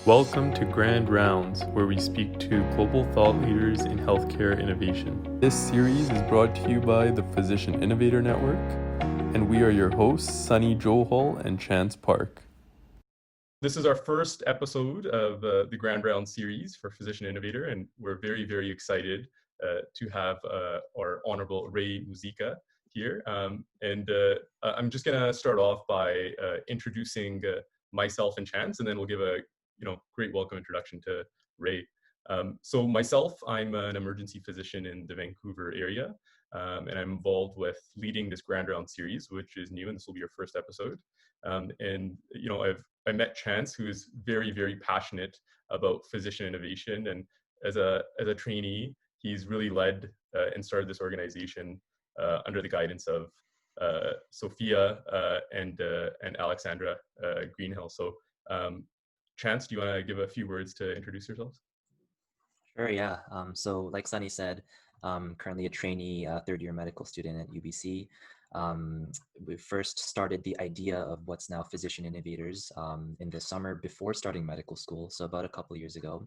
Welcome to Grand Rounds, where we speak to global thought leaders in healthcare innovation. This series is brought to you by the Physician Innovator Network, and we are your hosts, Sunny Johal and Chance Park. This is our first episode of the Grand Round series for Physician Innovator, and we're very, very excited to have our Honorable Ray Muzyka here. I'm just going to start off by introducing myself and Chance, and then we'll give a great welcome introduction to Ray. So myself, I'm an emergency physician in the Vancouver area, and I'm involved with leading this Grand Round series, which is new, and this will be your first episode. I met Chance, who is very, very passionate about physician innovation, and as a trainee, he's really led and started this organization under the guidance of Sophia and Alexandra Greenhill. So Chance, do you want to give a few words to introduce yourselves? Sure, yeah. So like Sunny said, currently a trainee third year medical student at UBC. We first started the idea of what's now Physician Innovators in the summer before starting medical school, so about a couple of years ago.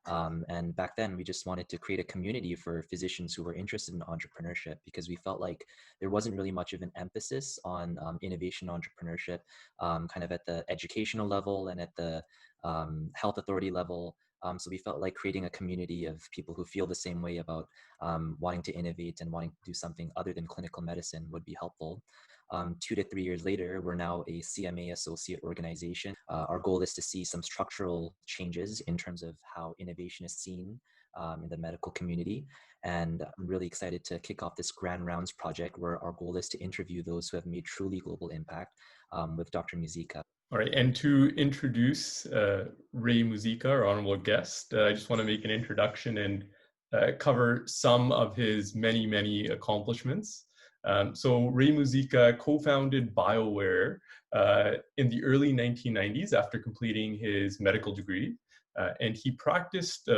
And back then, we just wanted to create a community for physicians who were interested in entrepreneurship, because we felt like there wasn't really much of an emphasis on innovation entrepreneurship, kind of at the educational level and at the health authority level. So we felt like creating a community of people who feel the same way about wanting to innovate and wanting to do something other than clinical medicine would be helpful. 2 to 3 years later, we're now a CMA associate organization. Our goal is to see some structural changes in terms of how innovation is seen in the medical community. And I'm really excited to kick off this Grand Rounds project, where our goal is to interview those who have made truly global impact with Dr. Muzyka. All right, and to introduce Ray Muzyka, our honorable guest, I just want to make an introduction and cover some of his many, many accomplishments. So Ray Muzyka co-founded BioWare in the early 1990s after completing his medical degree. And he practiced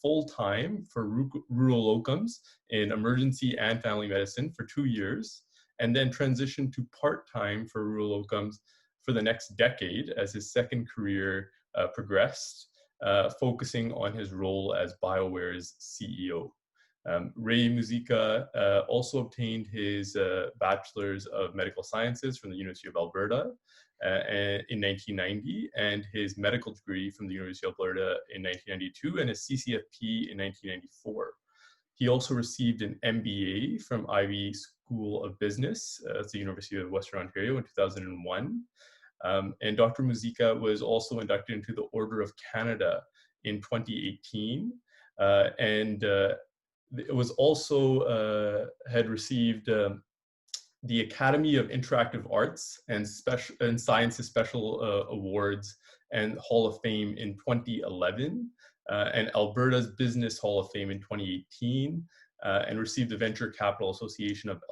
full-time for rural locums in emergency and family medicine for 2 years, and then transitioned to part-time for rural locums for the next decade as his second career progressed, focusing on his role as BioWare's CEO. Ray Muzyka also obtained his Bachelor's of Medical Sciences from the University of Alberta in 1990, and his medical degree from the University of Alberta in 1992, and his CCFP in 1994. He also received an MBA from Ivey School of Business at the University of Western Ontario in 2001. And Dr. Muzyka was also inducted into the Order of Canada in 2018. It was also had received the Academy of Interactive Arts and Sciences Special Awards and Hall of Fame in 2011, and Alberta's Business Hall of Fame in 2018, and received the Venture Capital Association of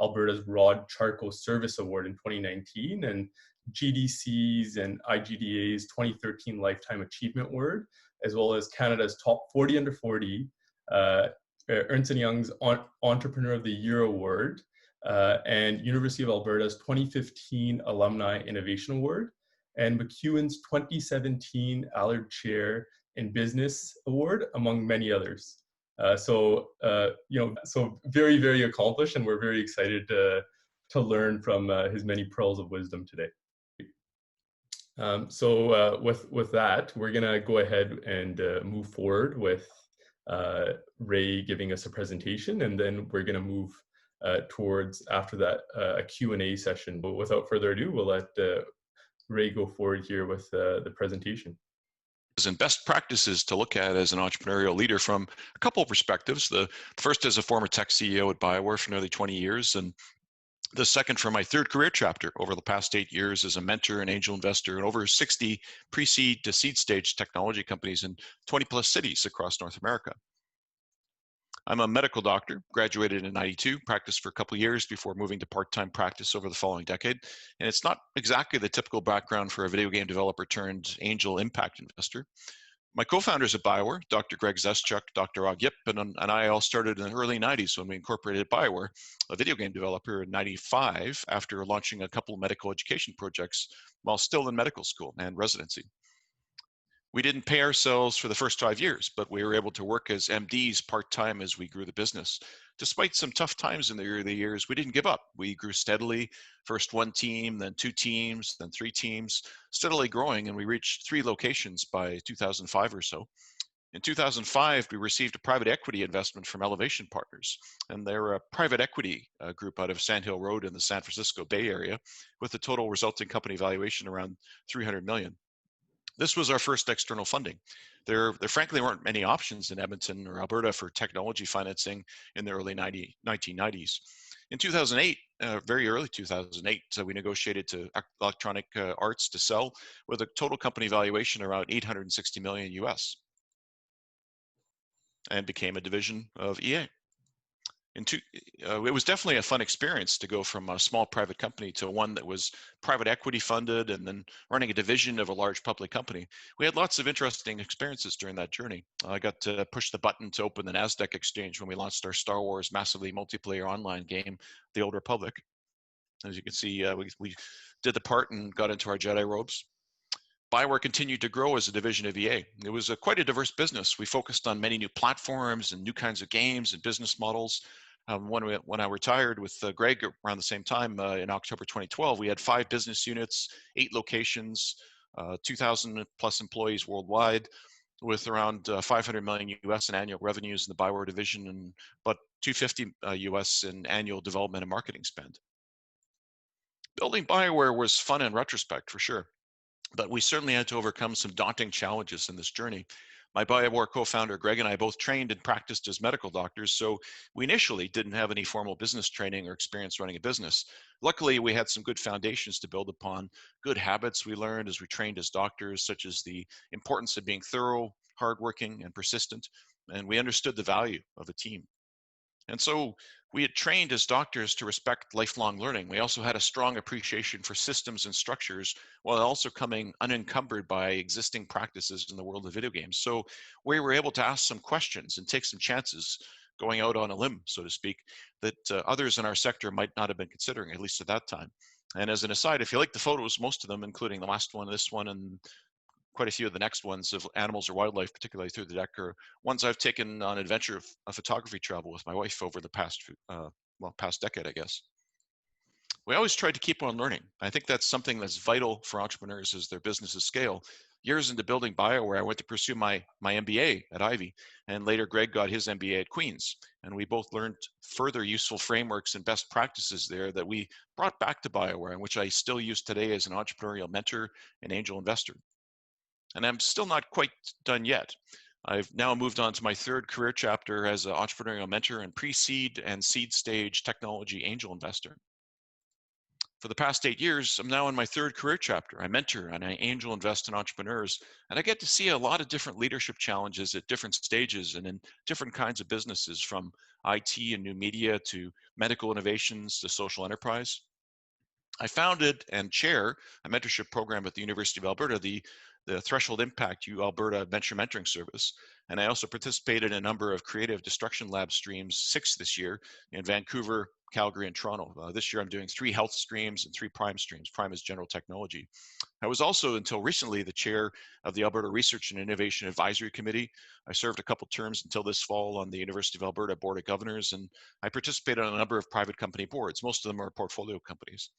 Alberta's Rod Charco Service Award in 2019, and GDC's and IGDA's 2013 Lifetime Achievement Award, as well as Canada's Top 40 Under 40, Ernst & Young's Entrepreneur of the Year Award, and University of Alberta's 2015 Alumni Innovation Award, and MacEwan's 2017 Allard Chair in Business Award, among many others. So very, very accomplished, and we're very excited to learn from his many pearls of wisdom today. With that, we're gonna go ahead and move forward with Ray giving us a presentation, and then we're gonna move towards, after that, a Q&A session. But without further ado, we'll let Ray go forward here with the presentation. And best practices to look at as an entrepreneurial leader from a couple of perspectives. The first as a former tech CEO at BioWare for nearly 20 years, and the second from my third career chapter over the past 8 years as a mentor and angel investor in over 60 pre-seed to seed stage technology companies in 20 plus cities across North America. I'm a medical doctor, graduated in '92, practiced for a couple of years before moving to part-time practice over the following decade. And it's not exactly the typical background for a video game developer turned angel impact investor. My co-founders at BioWare, Dr. Greg Zeschuk, Dr. Og Yip, and I all started in the early 90s when we incorporated BioWare, a video game developer, in '95 after launching a couple of medical education projects while still in medical school and residency. We didn't pay ourselves for the first 5 years, but we were able to work as MDs part-time as we grew the business. Despite some tough times in the early years, we didn't give up. We grew steadily, first one team, then two teams, then three teams, steadily growing, and we reached 3 locations by 2005 or so. In 2005, we received a private equity investment from Elevation Partners, and they're a private equity group out of Sand Hill Road in the San Francisco Bay Area, with a total resulting company valuation around 300 million. This was our first external funding. There frankly weren't many options in Edmonton or Alberta for technology financing in the early 1990s. In 2008, very early 2008, we negotiated to Electronic Arts to sell with a total company valuation around 860 million US, and became a division of EA. It was definitely a fun experience to go from a small private company to one that was private equity funded and then running a division of a large public company. We had lots of interesting experiences during that journey. I got to push the button to open the NASDAQ exchange when we launched our Star Wars massively multiplayer online game, The Old Republic. As you can see, we did the part and got into our Jedi robes. BioWare continued to grow as a division of EA. It was quite a diverse business. We focused on many new platforms and new kinds of games and business models. When I retired with Greg around the same time in October 2012, we had 5 business units, 8 locations, 2,000 plus employees worldwide, with around 500 million US in annual revenues in the BioWare division and about 250 US in annual development and marketing spend. Building BioWare was fun in retrospect, for sure, but we certainly had to overcome some daunting challenges in this journey. My BioWare co-founder, Greg, and I both trained and practiced as medical doctors, so we initially didn't have any formal business training or experience running a business. Luckily, we had some good foundations to build upon, good habits we learned as we trained as doctors, such as the importance of being thorough, hardworking, and persistent, and we understood the value of a team. And so we had trained as doctors to respect lifelong learning. We also had a strong appreciation for systems and structures, while also coming unencumbered by existing practices in the world of video games. So we were able to ask some questions and take some chances, going out on a limb, so to speak, that others in our sector might not have been considering, at least at that time. And as an aside, if you like the photos, most of them, including the last one, this one, and quite a few of the next ones of animals or wildlife, particularly through the deck, are ones I've taken on adventure of photography travel with my wife over the past decade, I guess. We always tried to keep on learning. I think that's something that's vital for entrepreneurs as their businesses scale. Years into building BioWare, I went to pursue my MBA at Ivy, and later Greg got his MBA at Queen's. And we both learned further useful frameworks and best practices there that we brought back to BioWare, and which I still use today as an entrepreneurial mentor and angel investor. And I'm still not quite done yet. I've now moved on to my 3rd career chapter as an entrepreneurial mentor and pre-seed and seed stage technology angel investor. For the past 8 years, I'm now in my 3rd career chapter. I mentor and I angel invest in entrepreneurs, and I get to see a lot of different leadership challenges at different stages and in different kinds of businesses, from IT and new media to medical innovations to social enterprise. I founded and chair a mentorship program at the University of Alberta, the ThresholdImpact Alberta Venture Mentoring Service. And I also participated in a number of creative destruction lab streams, 6 this year, in Vancouver, Calgary, and Toronto. This year I'm doing 3 health streams and 3 prime streams. Prime is general technology. I was also, until recently, the chair of the Alberta Research and Innovation Advisory Committee. I served a couple terms until this fall on the University of Alberta Board of Governors, and I participated on a number of private company boards. Most of them are portfolio companies.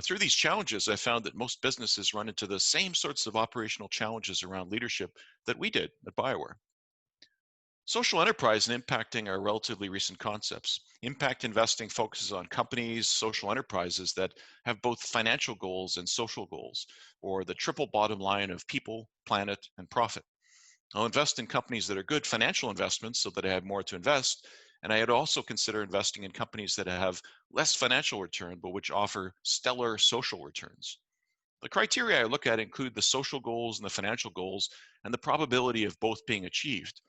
Through these challenges, I found that most businesses run into the same sorts of operational challenges around leadership that we did at BioWare. Social enterprise and impacting are relatively recent concepts. Impact investing focuses on companies, social enterprises that have both financial goals and social goals, or the triple bottom line of people, planet, and profit. I'll invest in companies that are good financial investments so that I have more to invest, and I had also consider investing in companies that have less financial return, but which offer stellar social returns. The criteria I look at include the social goals and the financial goals and the probability of both being achieved.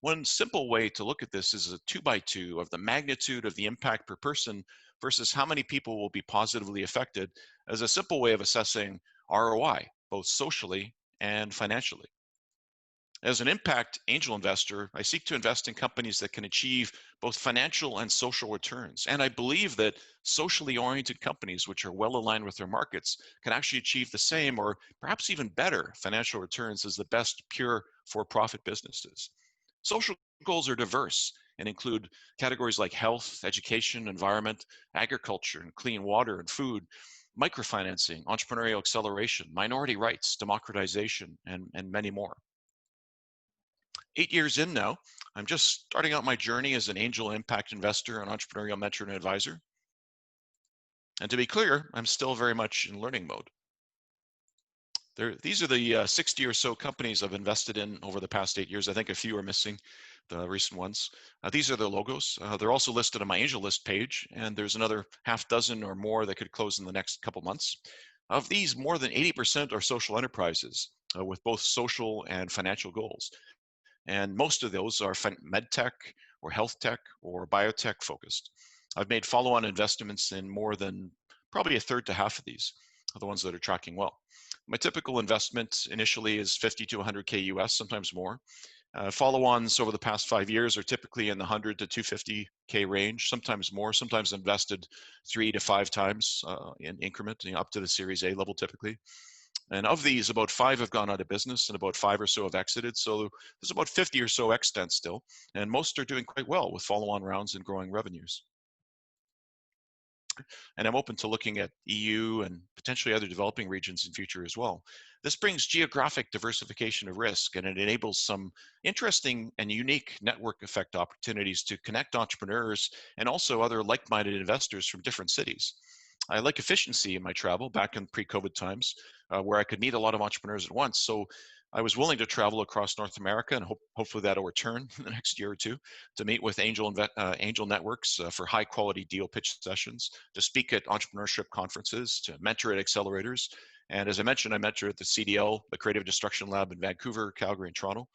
One simple way to look at this is a 2x2 of the magnitude of the impact per person versus how many people will be positively affected, as a simple way of assessing ROI, both socially and financially. As an impact angel investor, I seek to invest in companies that can achieve both financial and social returns. And I believe that socially oriented companies, which are well aligned with their markets, can actually achieve the same or perhaps even better financial returns as the best pure for-profit businesses. Social goals are diverse and include categories like health, education, environment, agriculture, and clean water and food, microfinancing, entrepreneurial acceleration, minority rights, democratization, and many more. 8 years in now, I'm just starting out my journey as an angel impact investor, an entrepreneurial mentor and advisor. And to be clear, I'm still very much in learning mode. These are the 60 or so companies I've invested in over the past 8 years. I think a few are missing, the recent ones. These are their logos. They're also listed on my angel list page, and there's another half dozen or more that could close in the next couple months. Of these, more than 80% are social enterprises with both social and financial goals. And most of those are med tech or health tech or biotech focused. I've made follow-on investments in more than probably a third to half of these, are the ones that are tracking well. My typical investment initially is 50 to 100K US, sometimes more. Follow-ons over the past 5 years are typically in the 100 to 250K range, sometimes more, sometimes invested 3 to 5 times in increment, up to the Series A level typically. And of these, about 5 have gone out of business and about 5 or so have exited. So there's about 50 or so extant still, and most are doing quite well with follow-on rounds and growing revenues. And I'm open to looking at EU and potentially other developing regions in future as well. This brings geographic diversification of risk, and it enables some interesting and unique network effect opportunities to connect entrepreneurs and also other like-minded investors from different cities. I like efficiency in my travel back in pre-COVID times, where I could meet a lot of entrepreneurs at once. So I was willing to travel across North America, and hopefully that'll return in the next year or two, to meet with angel networks for high quality deal pitch sessions, to speak at entrepreneurship conferences, to mentor at accelerators. And as I mentioned, I mentor at the CDL, the Creative Destruction Lab in Vancouver, Calgary, and Toronto.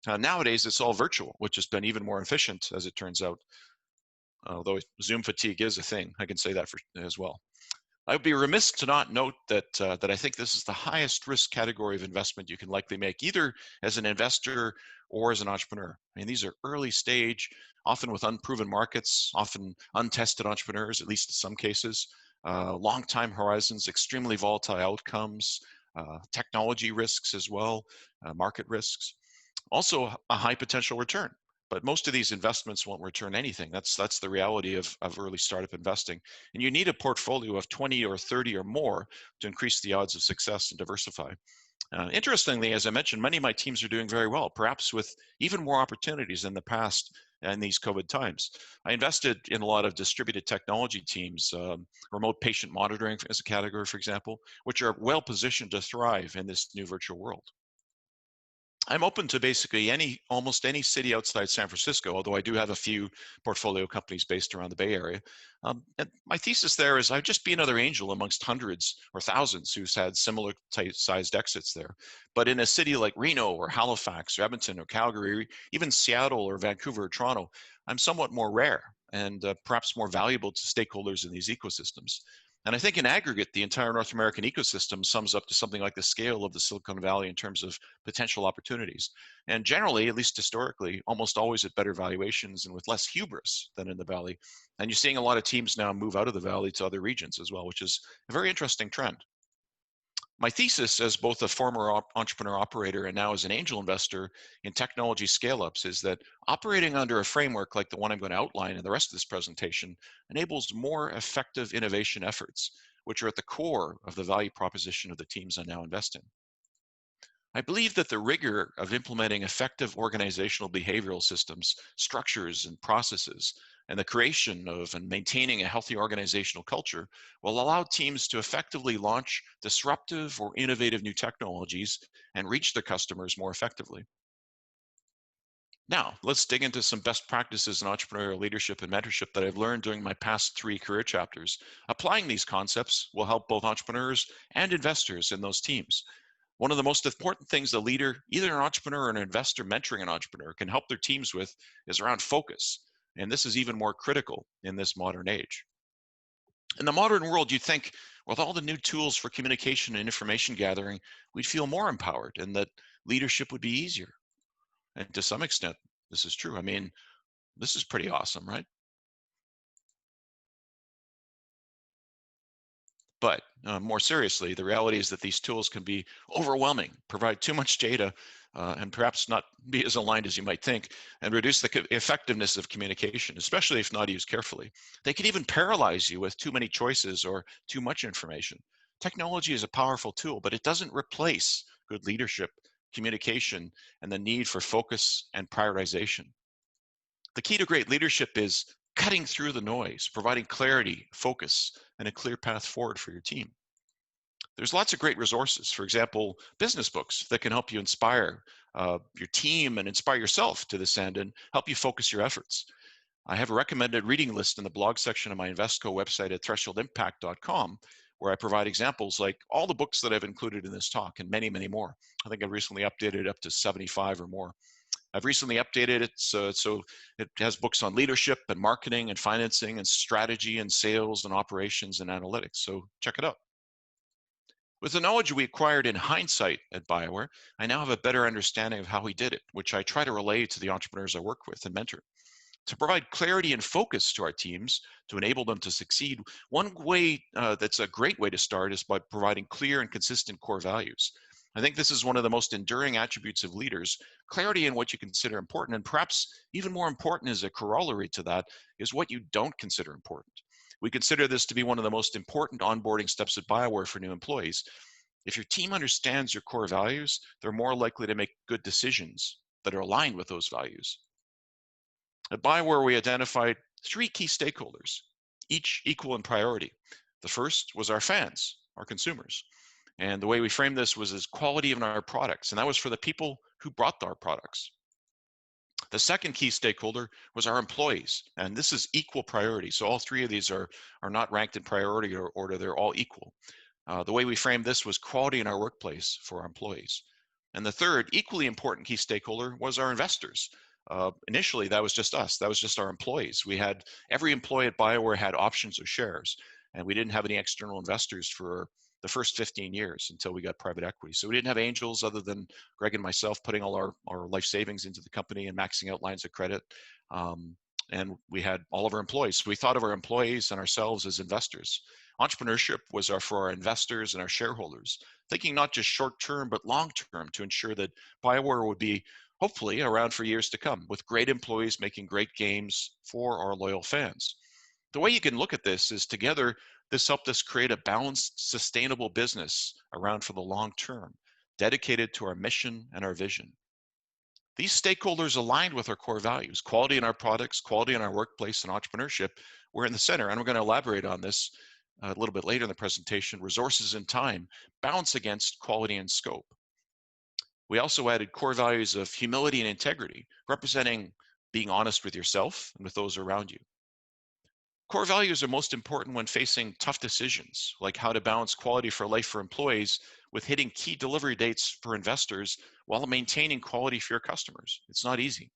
Nowadays, it's all virtual, which has been even more efficient, as it turns out. Although Zoom fatigue is a thing, I can say that as well. I would be remiss to not note that that I think this is the highest risk category of investment you can likely make, either as an investor or as an entrepreneur. I mean, these are early stage, often with unproven markets, often untested entrepreneurs, at least in some cases, long time horizons, extremely volatile outcomes, technology risks as well, market risks. Also a high potential return. But most of these investments won't return anything. That's the reality of early startup investing. And you need a portfolio of 20 or 30 or more to increase the odds of success and diversify. Interestingly, as I mentioned, many of my teams are doing very well, perhaps with even more opportunities than the past in these COVID times. I invested in a lot of distributed technology teams, remote patient monitoring as a category, for example, which are well positioned to thrive in this new virtual world. I'm open to basically almost any city outside San Francisco, although I do have a few portfolio companies based around the Bay Area. And my thesis there is I'd just be another angel amongst hundreds or thousands who's had similar sized exits there. But in a city like Reno or Halifax or Edmonton or Calgary, or even Seattle or Vancouver or Toronto, I'm somewhat more rare and perhaps more valuable to stakeholders in these ecosystems. And I think in aggregate, the entire North American ecosystem sums up to something like the scale of the Silicon Valley in terms of potential opportunities. And generally, at least historically, almost always at better valuations and with less hubris than in the Valley. And you're seeing a lot of teams now move out of the Valley to other regions as well, which is a very interesting trend. My thesis as both a former entrepreneur operator and now as an angel investor in technology scale-ups is that operating under a framework like the one I'm going to outline in the rest of this presentation enables more effective innovation efforts, which are at the core of the value proposition of the teams I now invest in. I believe that the rigor of implementing effective organizational behavioral systems, structures, and processes, and the creation of and maintaining a healthy organizational culture will allow teams to effectively launch disruptive or innovative new technologies and reach their customers more effectively. Now, let's dig into some best practices in entrepreneurial leadership and mentorship that I've learned during my past 3 career chapters. Applying these concepts will help both entrepreneurs and investors in those teams. One of the most important things a leader, either an entrepreneur or an investor mentoring an entrepreneur, can help their teams with is around focus. And this is even more critical in this modern age. In the modern world, you'd think with all the new tools for communication and information gathering, we'd feel more empowered and that leadership would be easier. And to some extent, this is true. I mean, this is pretty awesome, right? But more seriously, the reality is that these tools can be overwhelming, provide too much data, and perhaps not be as aligned as you might think, and reduce the effectiveness of communication, especially if not used carefully. They can even paralyze you with too many choices or too much information. Technology is a powerful tool, but it doesn't replace good leadership, communication, and the need for focus and prioritization. The key to great leadership is cutting through the noise, providing clarity, focus, and a clear path forward for your team. There's lots of great resources. For example, business books that can help you inspire your team and inspire yourself to this end and help you focus your efforts. I have a recommended reading list in the blog section of my Invesco website at ThresholdImpact.com, where I provide examples like all the books that I've included in this talk and many, many more. I think I've recently updated it up to 75 or more. I've recently updated it so it has books on leadership and marketing and financing and strategy and sales and operations and analytics. So check it out. With the knowledge we acquired in hindsight at BioWare, I now have a better understanding of how we did it, which I try to relay to the entrepreneurs I work with and mentor. To provide clarity and focus to our teams to enable them to succeed, one way that's a great way to start is by providing clear and consistent core values. I think this is one of the most enduring attributes of leaders. Clarity in what you consider important, and perhaps even more important as a corollary to that, is what you don't consider important. We consider this to be one of the most important onboarding steps at BioWare for new employees. If your team understands your core values, they're more likely to make good decisions that are aligned with those values. At BioWare, we identified 3 key stakeholders, each equal in priority. The first was our fans, our consumers. And the way we framed this was as quality of our products, and that was for the people who bought our products. The second key stakeholder was our employees, and this is equal priority. So all 3 of these are not ranked in priority order, they're all equal. The way we framed this was quality in our workplace for our employees. And the third, equally important key stakeholder was our investors. Initially, that was just us. That was just our employees. We had every employee at BioWare had options or shares, and we didn't have any external investors for the first 15 years until we got private equity. So we didn't have angels other than Greg and myself putting all our life savings into the company and maxing out lines of credit. And we had all of our employees. So we thought of our employees and ourselves as investors. Entrepreneurship was for our investors and our shareholders, thinking not just short term, but long term to ensure that BioWare would be hopefully around for years to come with great employees making great games for our loyal fans. The way you can look at this is together, this helped us create a balanced, sustainable business around for the long term, dedicated to our mission and our vision. These stakeholders aligned with our core values, quality in our products, quality in our workplace, and entrepreneurship, were in the center. And we're going to elaborate on this a little bit later in the presentation. Resources and time balance against quality and scope. We also added core values of humility and integrity, representing being honest with yourself and with those around you. Core values are most important when facing tough decisions, like how to balance quality for life for employees with hitting key delivery dates for investors while maintaining quality for your customers. It's not easy.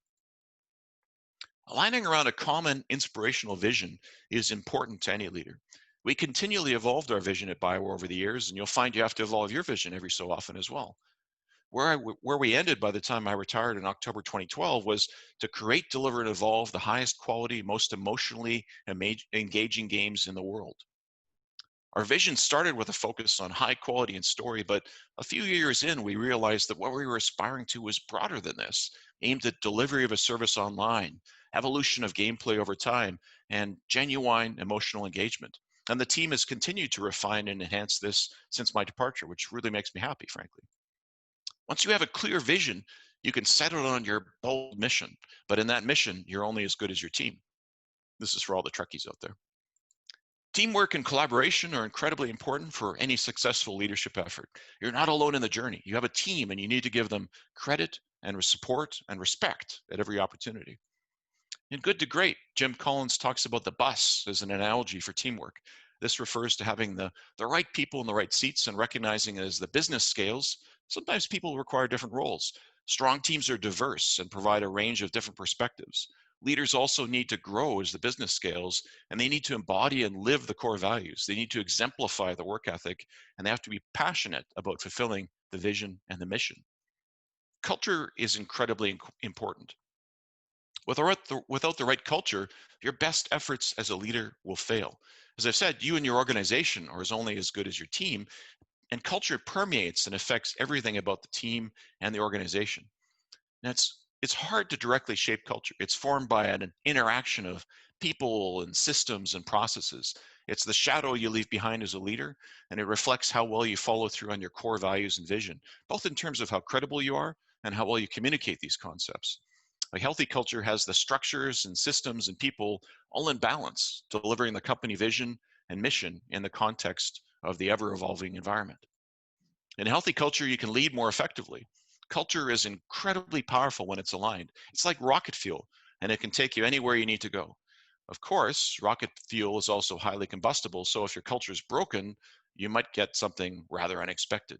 Aligning around a common inspirational vision is important to any leader. We continually evolved our vision at BioWare over the years, and you'll find you have to evolve your vision every so often as well. Where we ended by the time I retired in October 2012 was to create, deliver, and evolve the highest quality, most emotionally engaging games in the world. Our vision started with a focus on high quality and story, but a few years in, we realized that what we were aspiring to was broader than this, aimed at delivery of a service online, evolution of gameplay over time, and genuine emotional engagement. And the team has continued to refine and enhance this since my departure, which really makes me happy, frankly. Once you have a clear vision, you can settle on your bold mission. But in that mission, you're only as good as your team. This is for all the Trekkies out there. Teamwork and collaboration are incredibly important for any successful leadership effort. You're not alone in the journey. You have a team, and you need to give them credit and support and respect at every opportunity. In Good to Great, Jim Collins talks about the bus as an analogy for teamwork. This refers to having the right people in the right seats and recognizing as the business scales, sometimes people require different roles. Strong teams are diverse and provide a range of different perspectives. Leaders also need to grow as the business scales, and they need to embody and live the core values. They need to exemplify the work ethic, and they have to be passionate about fulfilling the vision and the mission. culture is incredibly important. Without the right culture, your best efforts as a leader will fail. As I've said, you and your organization are only as good as your team, and culture permeates and affects everything about the team and the organization. And it's hard to directly shape culture. It's formed by an interaction of people and systems and processes. It's the shadow you leave behind as a leader, and it reflects how well you follow through on your core values and vision, both in terms of how credible you are and how well you communicate these concepts. A healthy culture has the structures and systems and people all in balance, delivering the company vision and mission in the context of the ever-evolving environment. In a healthy culture, you can lead more effectively. Culture is incredibly powerful when it's aligned. It's like rocket fuel, and it can take you anywhere you need to go. Of course, rocket fuel is also highly combustible, so if your culture is broken, you might get something rather unexpected.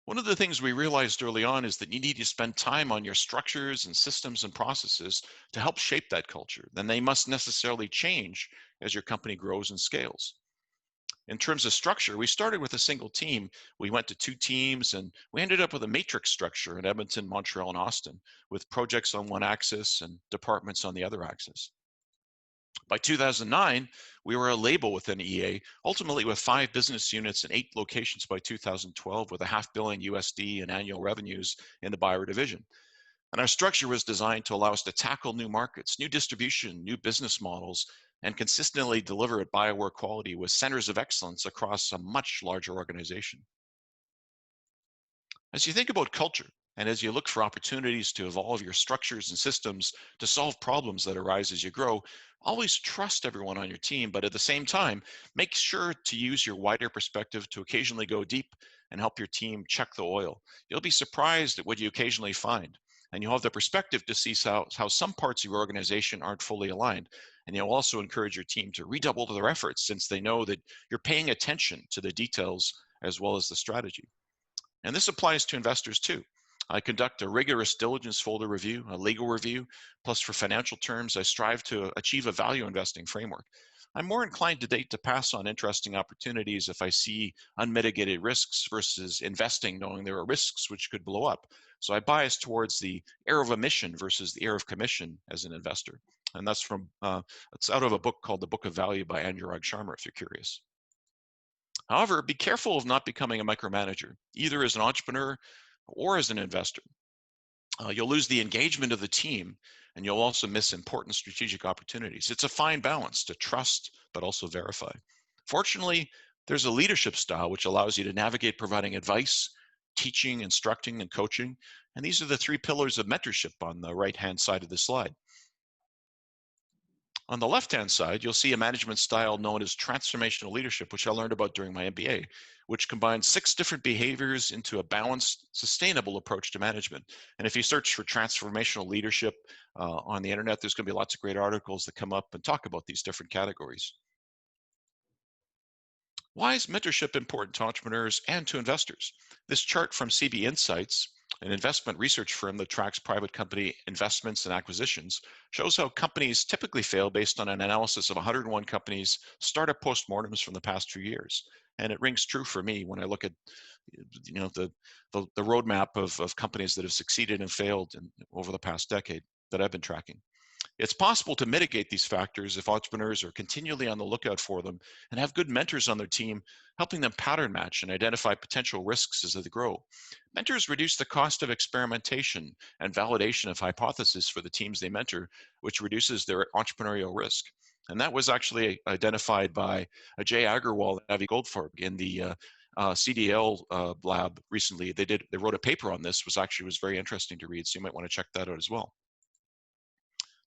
One of the things we realized early on is that you need to spend time on your structures and systems and processes to help shape that culture. Then they must necessarily change as your company grows and scales. In terms of structure, we started with a single team. We went to 2 teams, and we ended up with a matrix structure in Edmonton, Montreal, and Austin, with projects on one axis and departments on the other axis. By 2009, we were a label within EA, ultimately with 5 business units and 8 locations by 2012, with $500 million USD in annual revenues in the BioWare division. And our structure was designed to allow us to tackle new markets, new distribution, new business models, and consistently deliver at BioWare quality with centers of excellence across a much larger organization. As you think about culture, and as you look for opportunities to evolve your structures and systems to solve problems that arise as you grow, always trust everyone on your team, but at the same time, make sure to use your wider perspective to occasionally go deep and help your team check the oil. You'll be surprised at what you occasionally find, and you'll have the perspective to see how some parts of your organization aren't fully aligned. And you'll also encourage your team to redouble their efforts, since they know that you're paying attention to the details as well as the strategy. And this applies to investors too. I conduct a rigorous diligence folder review, a legal review, plus for financial terms, I strive to achieve a value investing framework. I'm more inclined to date to pass on interesting opportunities if I see unmitigated risks versus investing knowing there are risks which could blow up. So I bias towards the air of omission versus the air of commission as an investor. And that's it's out of a book called The Book of Value by Anurag Sharma, if you're curious. However, be careful of not becoming a micromanager, either as an entrepreneur or as an investor. You'll lose the engagement of the team, and you'll also miss important strategic opportunities. It's a fine balance to trust, but also verify. Fortunately, there's a leadership style which allows you to navigate providing advice, teaching, instructing, and coaching. And these are the 3 pillars of mentorship on the right-hand side of the slide. On the left-hand side, you'll see a management style known as transformational leadership, which I learned about during my MBA, which combines 6 different behaviors into a balanced, sustainable approach to management. And if you search for transformational leadership on the internet, there's going to be lots of great articles that come up and talk about these different categories. Why is mentorship important to entrepreneurs and to investors? This chart from CB Insights, an investment research firm that tracks private company investments and acquisitions, shows how companies typically fail based on an analysis of 101 companies' startup postmortems from the past 2 years. And it rings true for me when I look at the roadmap of companies that have succeeded and failed over the past decade that I've been tracking. It's possible to mitigate these factors if entrepreneurs are continually on the lookout for them and have good mentors on their team, helping them pattern match and identify potential risks as they grow. Mentors reduce the cost of experimentation and validation of hypotheses for the teams they mentor, which reduces their entrepreneurial risk. And that was actually identified by Jay Agarwal and Avi Goldfarb in the CDL lab recently. They wrote a paper on this, was very interesting to read, so you might want to check that out as well.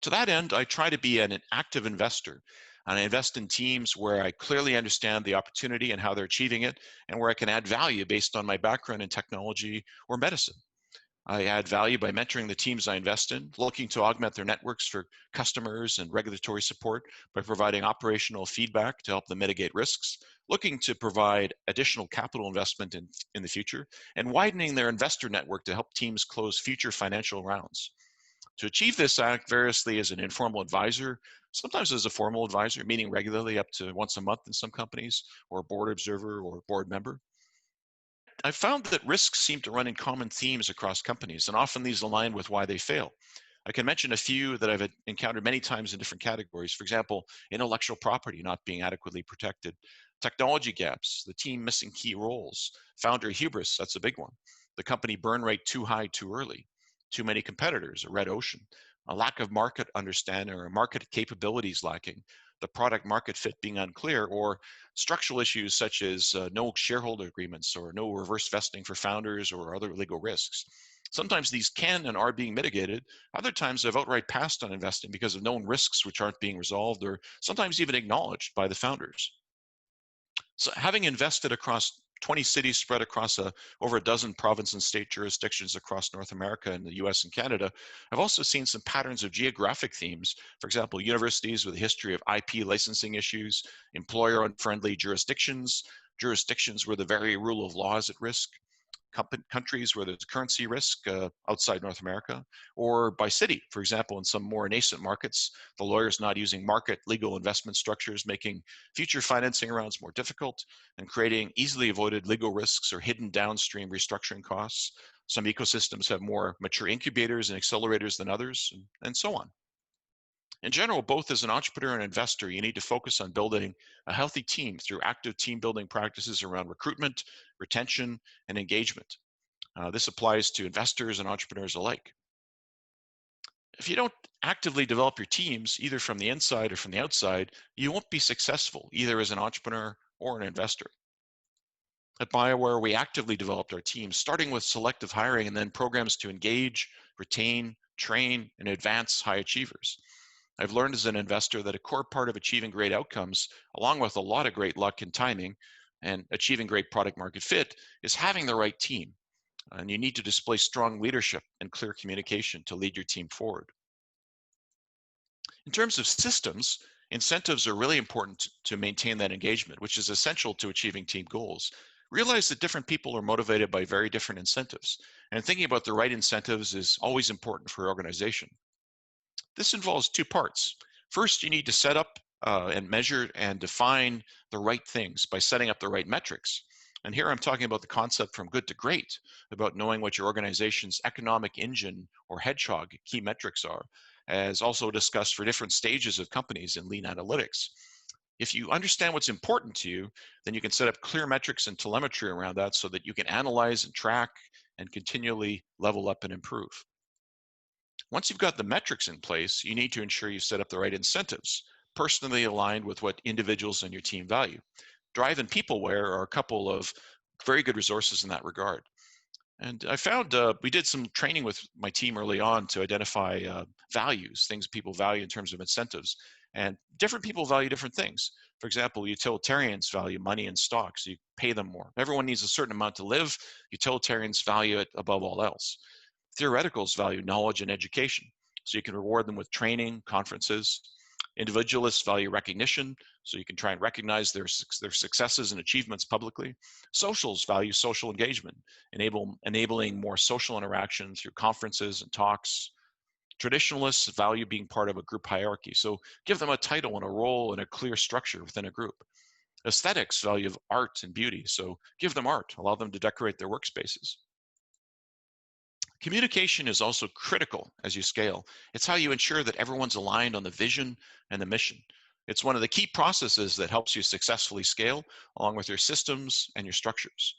To that end, I try to be an active investor, and I invest in teams where I clearly understand the opportunity and how they're achieving it, and where I can add value based on my background in technology or medicine. I add value by mentoring the teams I invest in, looking to augment their networks for customers and regulatory support by providing operational feedback to help them mitigate risks, looking to provide additional capital investment in the future, and widening their investor network to help teams close future financial rounds. To achieve this, I act variously as an informal advisor, sometimes as a formal advisor, meeting regularly up to once a month in some companies, or a board observer or board member. I found that risks seem to run in common themes across companies, and often these align with why they fail. I can mention a few that I've encountered many times in different categories. For example, intellectual property not being adequately protected, technology gaps, the team missing key roles, founder hubris, that's a big one, the company burn rate too high too early, too many competitors, a red ocean, a lack of market understanding or market capabilities lacking, the product market fit being unclear, or structural issues such as no shareholder agreements or no reverse vesting for founders or other legal risks. Sometimes these can and are being mitigated. Other times I've outright passed on investing because of known risks which aren't being resolved or sometimes even acknowledged by the founders. So having invested across 20 cities spread across over a dozen province and state jurisdictions across North America and the US and Canada, I've also seen some patterns of geographic themes. For example, universities with a history of IP licensing issues, employer-unfriendly jurisdictions, jurisdictions where the very rule of law is at risk, countries where there's currency risk outside North America, or by city. For example, in some more nascent markets, the lawyers not using market legal investment structures, making future financing rounds more difficult and creating easily avoided legal risks or hidden downstream restructuring costs. Some ecosystems have more mature incubators and accelerators than others, and so on. In general, both as an entrepreneur and investor, you need to focus on building a healthy team through active team building practices around recruitment, retention, and engagement. This applies to investors and entrepreneurs alike. If you don't actively develop your teams, either from the inside or from the outside, you won't be successful, either as an entrepreneur or an investor. At BioWare, we actively developed our teams, starting with selective hiring and then programs to engage, retain, train, and advance high achievers. I've learned as an investor that a core part of achieving great outcomes, along with a lot of great luck and timing, and achieving great product market fit, is having the right team. And you need to display strong leadership and clear communication to lead your team forward. In terms of systems, incentives are really important to maintain that engagement, which is essential to achieving team goals. Realize that different people are motivated by very different incentives, and thinking about the right incentives is always important for your organization. This involves two parts. First, you need to set up and measure and define the right things by setting up the right metrics. And here I'm talking about the concept from good to great, about knowing what your organization's economic engine or hedgehog key metrics are, as also discussed for different stages of companies in lean analytics. If you understand what's important to you, then you can set up clear metrics and telemetry around that so that you can analyze and track and continually level up and improve. Once you've got the metrics in place, you need to ensure you set up the right incentives, personally aligned with what individuals in your team value. Drive and PeopleWare are a couple of very good resources in that regard. And I found we did some training with my team early on to identify values, things people value in terms of incentives. And different people value different things. For example, utilitarians value money and stocks, so you pay them more. Everyone needs a certain amount to live. Utilitarians value it above all else. Theoreticals value knowledge and education, so you can reward them with training, conferences. Individualists value recognition, so you can try and recognize their successes and achievements publicly. Socials value social engagement, enabling more social interaction through conferences and talks. Traditionalists value being part of a group hierarchy, so give them a title and a role and a clear structure within a group. Aesthetics value art and beauty, so give them art, allow them to decorate their workspaces. Communication is also critical as you scale. It's how you ensure that everyone's aligned on the vision and the mission. It's one of the key processes that helps you successfully scale along with your systems and your structures.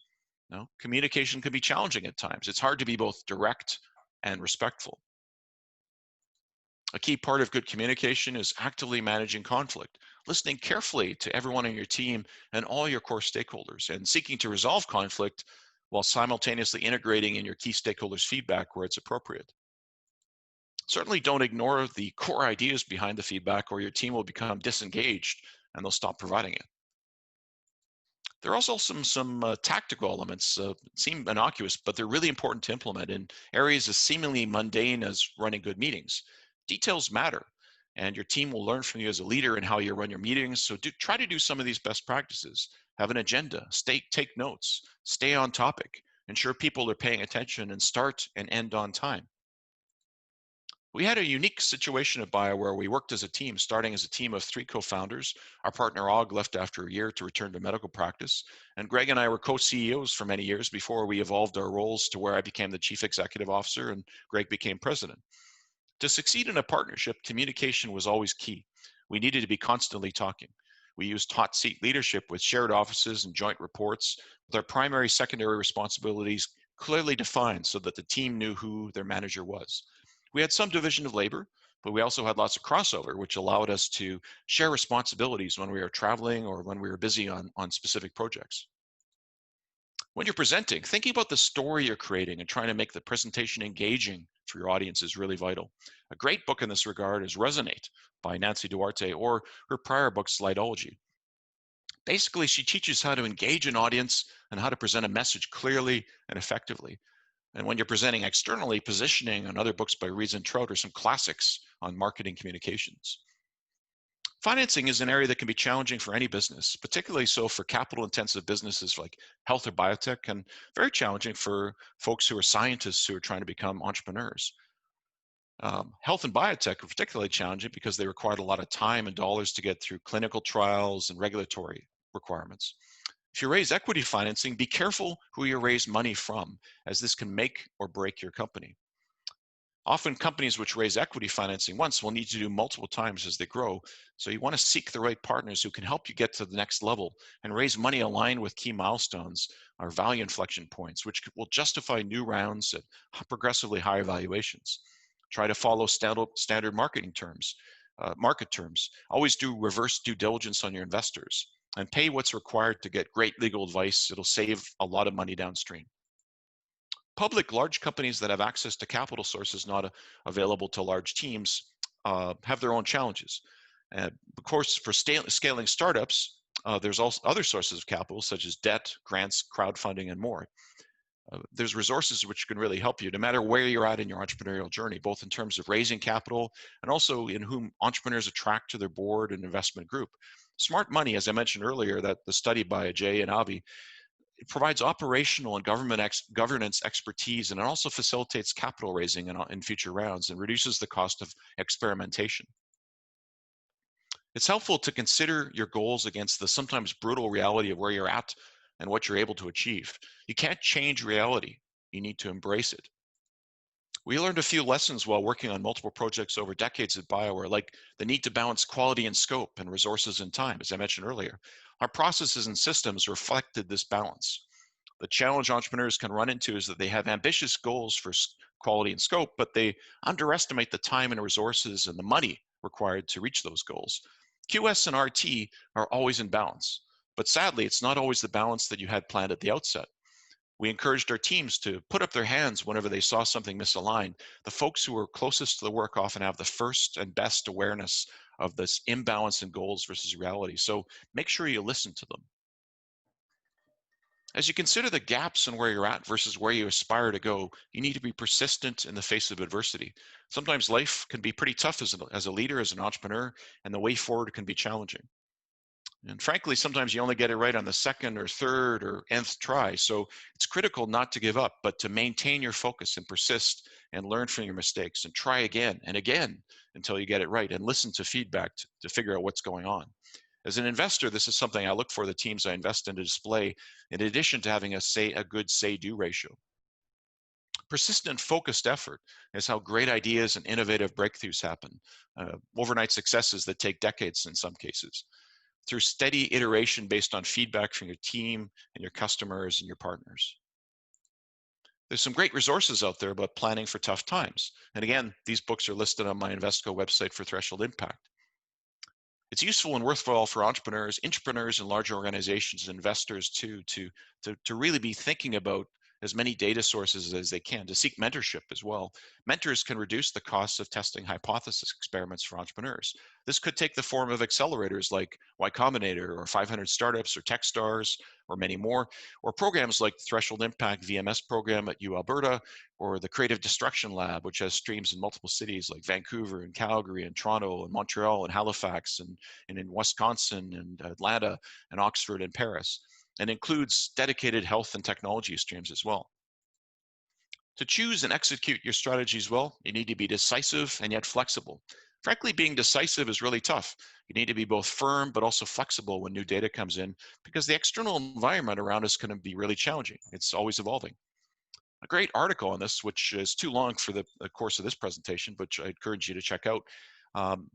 Now, communication can be challenging at times. It's hard to be both direct and respectful. A key part of good communication is actively managing conflict, listening carefully to everyone on your team and all your core stakeholders, and seeking to resolve conflict while simultaneously integrating in your key stakeholders' feedback where it's appropriate. Certainly don't ignore the core ideas behind the feedback or your team will become disengaged and they'll stop providing it. There are also some tactical elements, seem innocuous, but they're really important to implement in areas as seemingly mundane as running good meetings. Details matter, and your team will learn from you as a leader in how you run your meetings, so try to do some of these best practices. Have an agenda, take notes, stay on topic, ensure people are paying attention, and start and end on time. We had a unique situation at BioWare where we worked as a team, starting as a team of 3 co-founders. Our partner Og left after a year to return to medical practice, and Greg and I were co-CEOs for many years before we evolved our roles to where I became the chief executive officer and Greg became president. To succeed in a partnership, communication was always key. We needed to be constantly talking. We used hot seat leadership with shared offices and joint reports, with our primary secondary responsibilities clearly defined so that the team knew who their manager was. We had some division of labor, but we also had lots of crossover, which allowed us to share responsibilities when we were traveling or when we were busy on specific projects. When you're presenting, thinking about the story you're creating and trying to make the presentation engaging for your audience is really vital. A great book in this regard is Resonate by Nancy Duarte, or her prior book, Slidology. Basically, she teaches how to engage an audience and how to present a message clearly and effectively. And when you're presenting externally, positioning and other books by Rees and Trout are some classics on marketing communications. Financing is an area that can be challenging for any business, particularly so for capital-intensive businesses like health or biotech, and very challenging for folks who are scientists who are trying to become entrepreneurs. Health and biotech are particularly challenging because they require a lot of time and dollars to get through clinical trials and regulatory requirements. If you raise equity financing, be careful who you raise money from, as this can make or break your company. Often companies which raise equity financing once will need to do multiple times as they grow, so you want to seek the right partners who can help you get to the next level and raise money aligned with key milestones or value inflection points, which will justify new rounds at progressively higher valuations. Try to follow standard market terms. Always do reverse due diligence on your investors and pay what's required to get great legal advice. It'll save a lot of money downstream. Public large companies that have access to capital sources not available to large teams have their own challenges. Of course, for scaling startups, there's also other sources of capital such as debt, grants, crowdfunding, and more. There's resources which can really help you no matter where you're at in your entrepreneurial journey, both in terms of raising capital and also in whom entrepreneurs attract to their board and investment group. Smart money, as I mentioned earlier, that the study by Jay and Avi, it provides operational and governance expertise, and it also facilitates capital raising in future rounds and reduces the cost of experimentation. It's helpful to consider your goals against the sometimes brutal reality of where you're at and what you're able to achieve. You can't change reality. You need to embrace it. We learned a few lessons while working on multiple projects over decades at BioWare, like the need to balance quality and scope and resources and time, as I mentioned earlier. Our processes and systems reflected this balance. The challenge entrepreneurs can run into is that they have ambitious goals for quality and scope, but they underestimate the time and resources and the money required to reach those goals. QS and RT are always in balance, but sadly, it's not always the balance that you had planned at the outset. We encouraged our teams to put up their hands whenever they saw something misaligned. The folks who were closest to the work often have the first and best awareness of this imbalance in goals versus reality. So make sure you listen to them. As you consider the gaps in where you're at versus where you aspire to go, you need to be persistent in the face of adversity. Sometimes life can be pretty tough as a leader, as an entrepreneur, and the way forward can be challenging. And frankly, sometimes you only get it right on the second or third or nth try. So it's critical not to give up, but to maintain your focus and persist and learn from your mistakes and try again and again until you get it right, and listen to feedback to figure out what's going on. As an investor, this is something I look for the teams I invest in to display, in addition to having a good say-do ratio. Persistent, focused effort is how great ideas and innovative breakthroughs happen. Overnight successes that take decades in some cases, through steady iteration based on feedback from your team and your customers and your partners. There's some great resources out there about planning for tough times. And again, these books are listed on my Invesco website for Threshold Impact. It's useful and worthwhile for entrepreneurs, and large organizations, investors too, to really be thinking about as many data sources as they can, to seek mentorship as well. Mentors can reduce the costs of testing hypothesis experiments for entrepreneurs. This could take the form of accelerators like Y Combinator or 500 Startups or Techstars or many more, or programs like Threshold Impact VMS program at Alberta, or the Creative Destruction Lab, which has streams in multiple cities like Vancouver and Calgary and Toronto and Montreal and Halifax and in Wisconsin and Atlanta and Oxford and Paris, and includes dedicated health and technology streams as well. To choose and execute your strategies well, you need to be decisive and yet flexible. Frankly, being decisive is really tough. You need to be both firm but also flexible when new data comes in, because the external environment around us can be really challenging. It's always evolving. A great article on this, which is too long for the course of this presentation, but I encourage you to check out,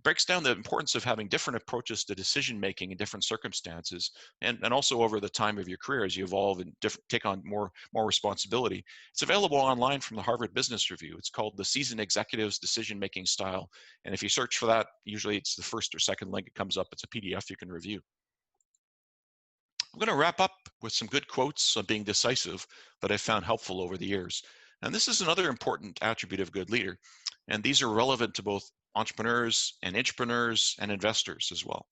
breaks down the importance of having different approaches to decision making in different circumstances, and also over the time of your career as you evolve and take on more responsibility. It's available online from the Harvard Business Review. It's called The Seasoned Executive's Decision Making Style, and if you search for that, usually it's the first or second link it comes up. It's a PDF you can review. I'm going to wrap up with some good quotes on being decisive that I found helpful over the years. And this is another important attribute of a good leader. And these are relevant to both entrepreneurs and intrapreneurs and investors as well.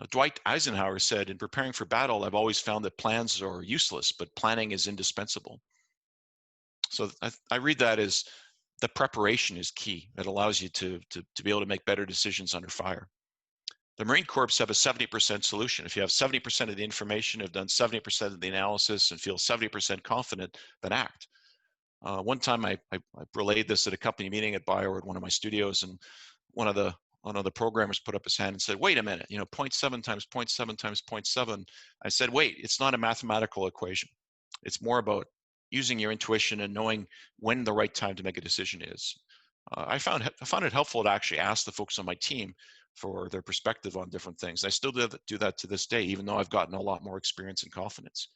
Dwight Eisenhower said, "In preparing for battle, I've always found that plans are useless, but planning is indispensable." So I read that as the preparation is key. That allows you to be able to make better decisions under fire. The Marine Corps have a 70% solution. If you have 70% of the information, have done 70% of the analysis, and feel 70% confident, then act. One time I relayed this at a company meeting at BioWare at one of my studios, and one of the programmers put up his hand and said, "Wait a minute, 0.7 times 0.7 times 0.7. I said, "Wait, it's not a mathematical equation. It's more about using your intuition and knowing when the right time to make a decision is." I found it helpful to actually ask the folks on my team for their perspective on different things. I still do that to this day, even though I've gotten a lot more experience and confidence.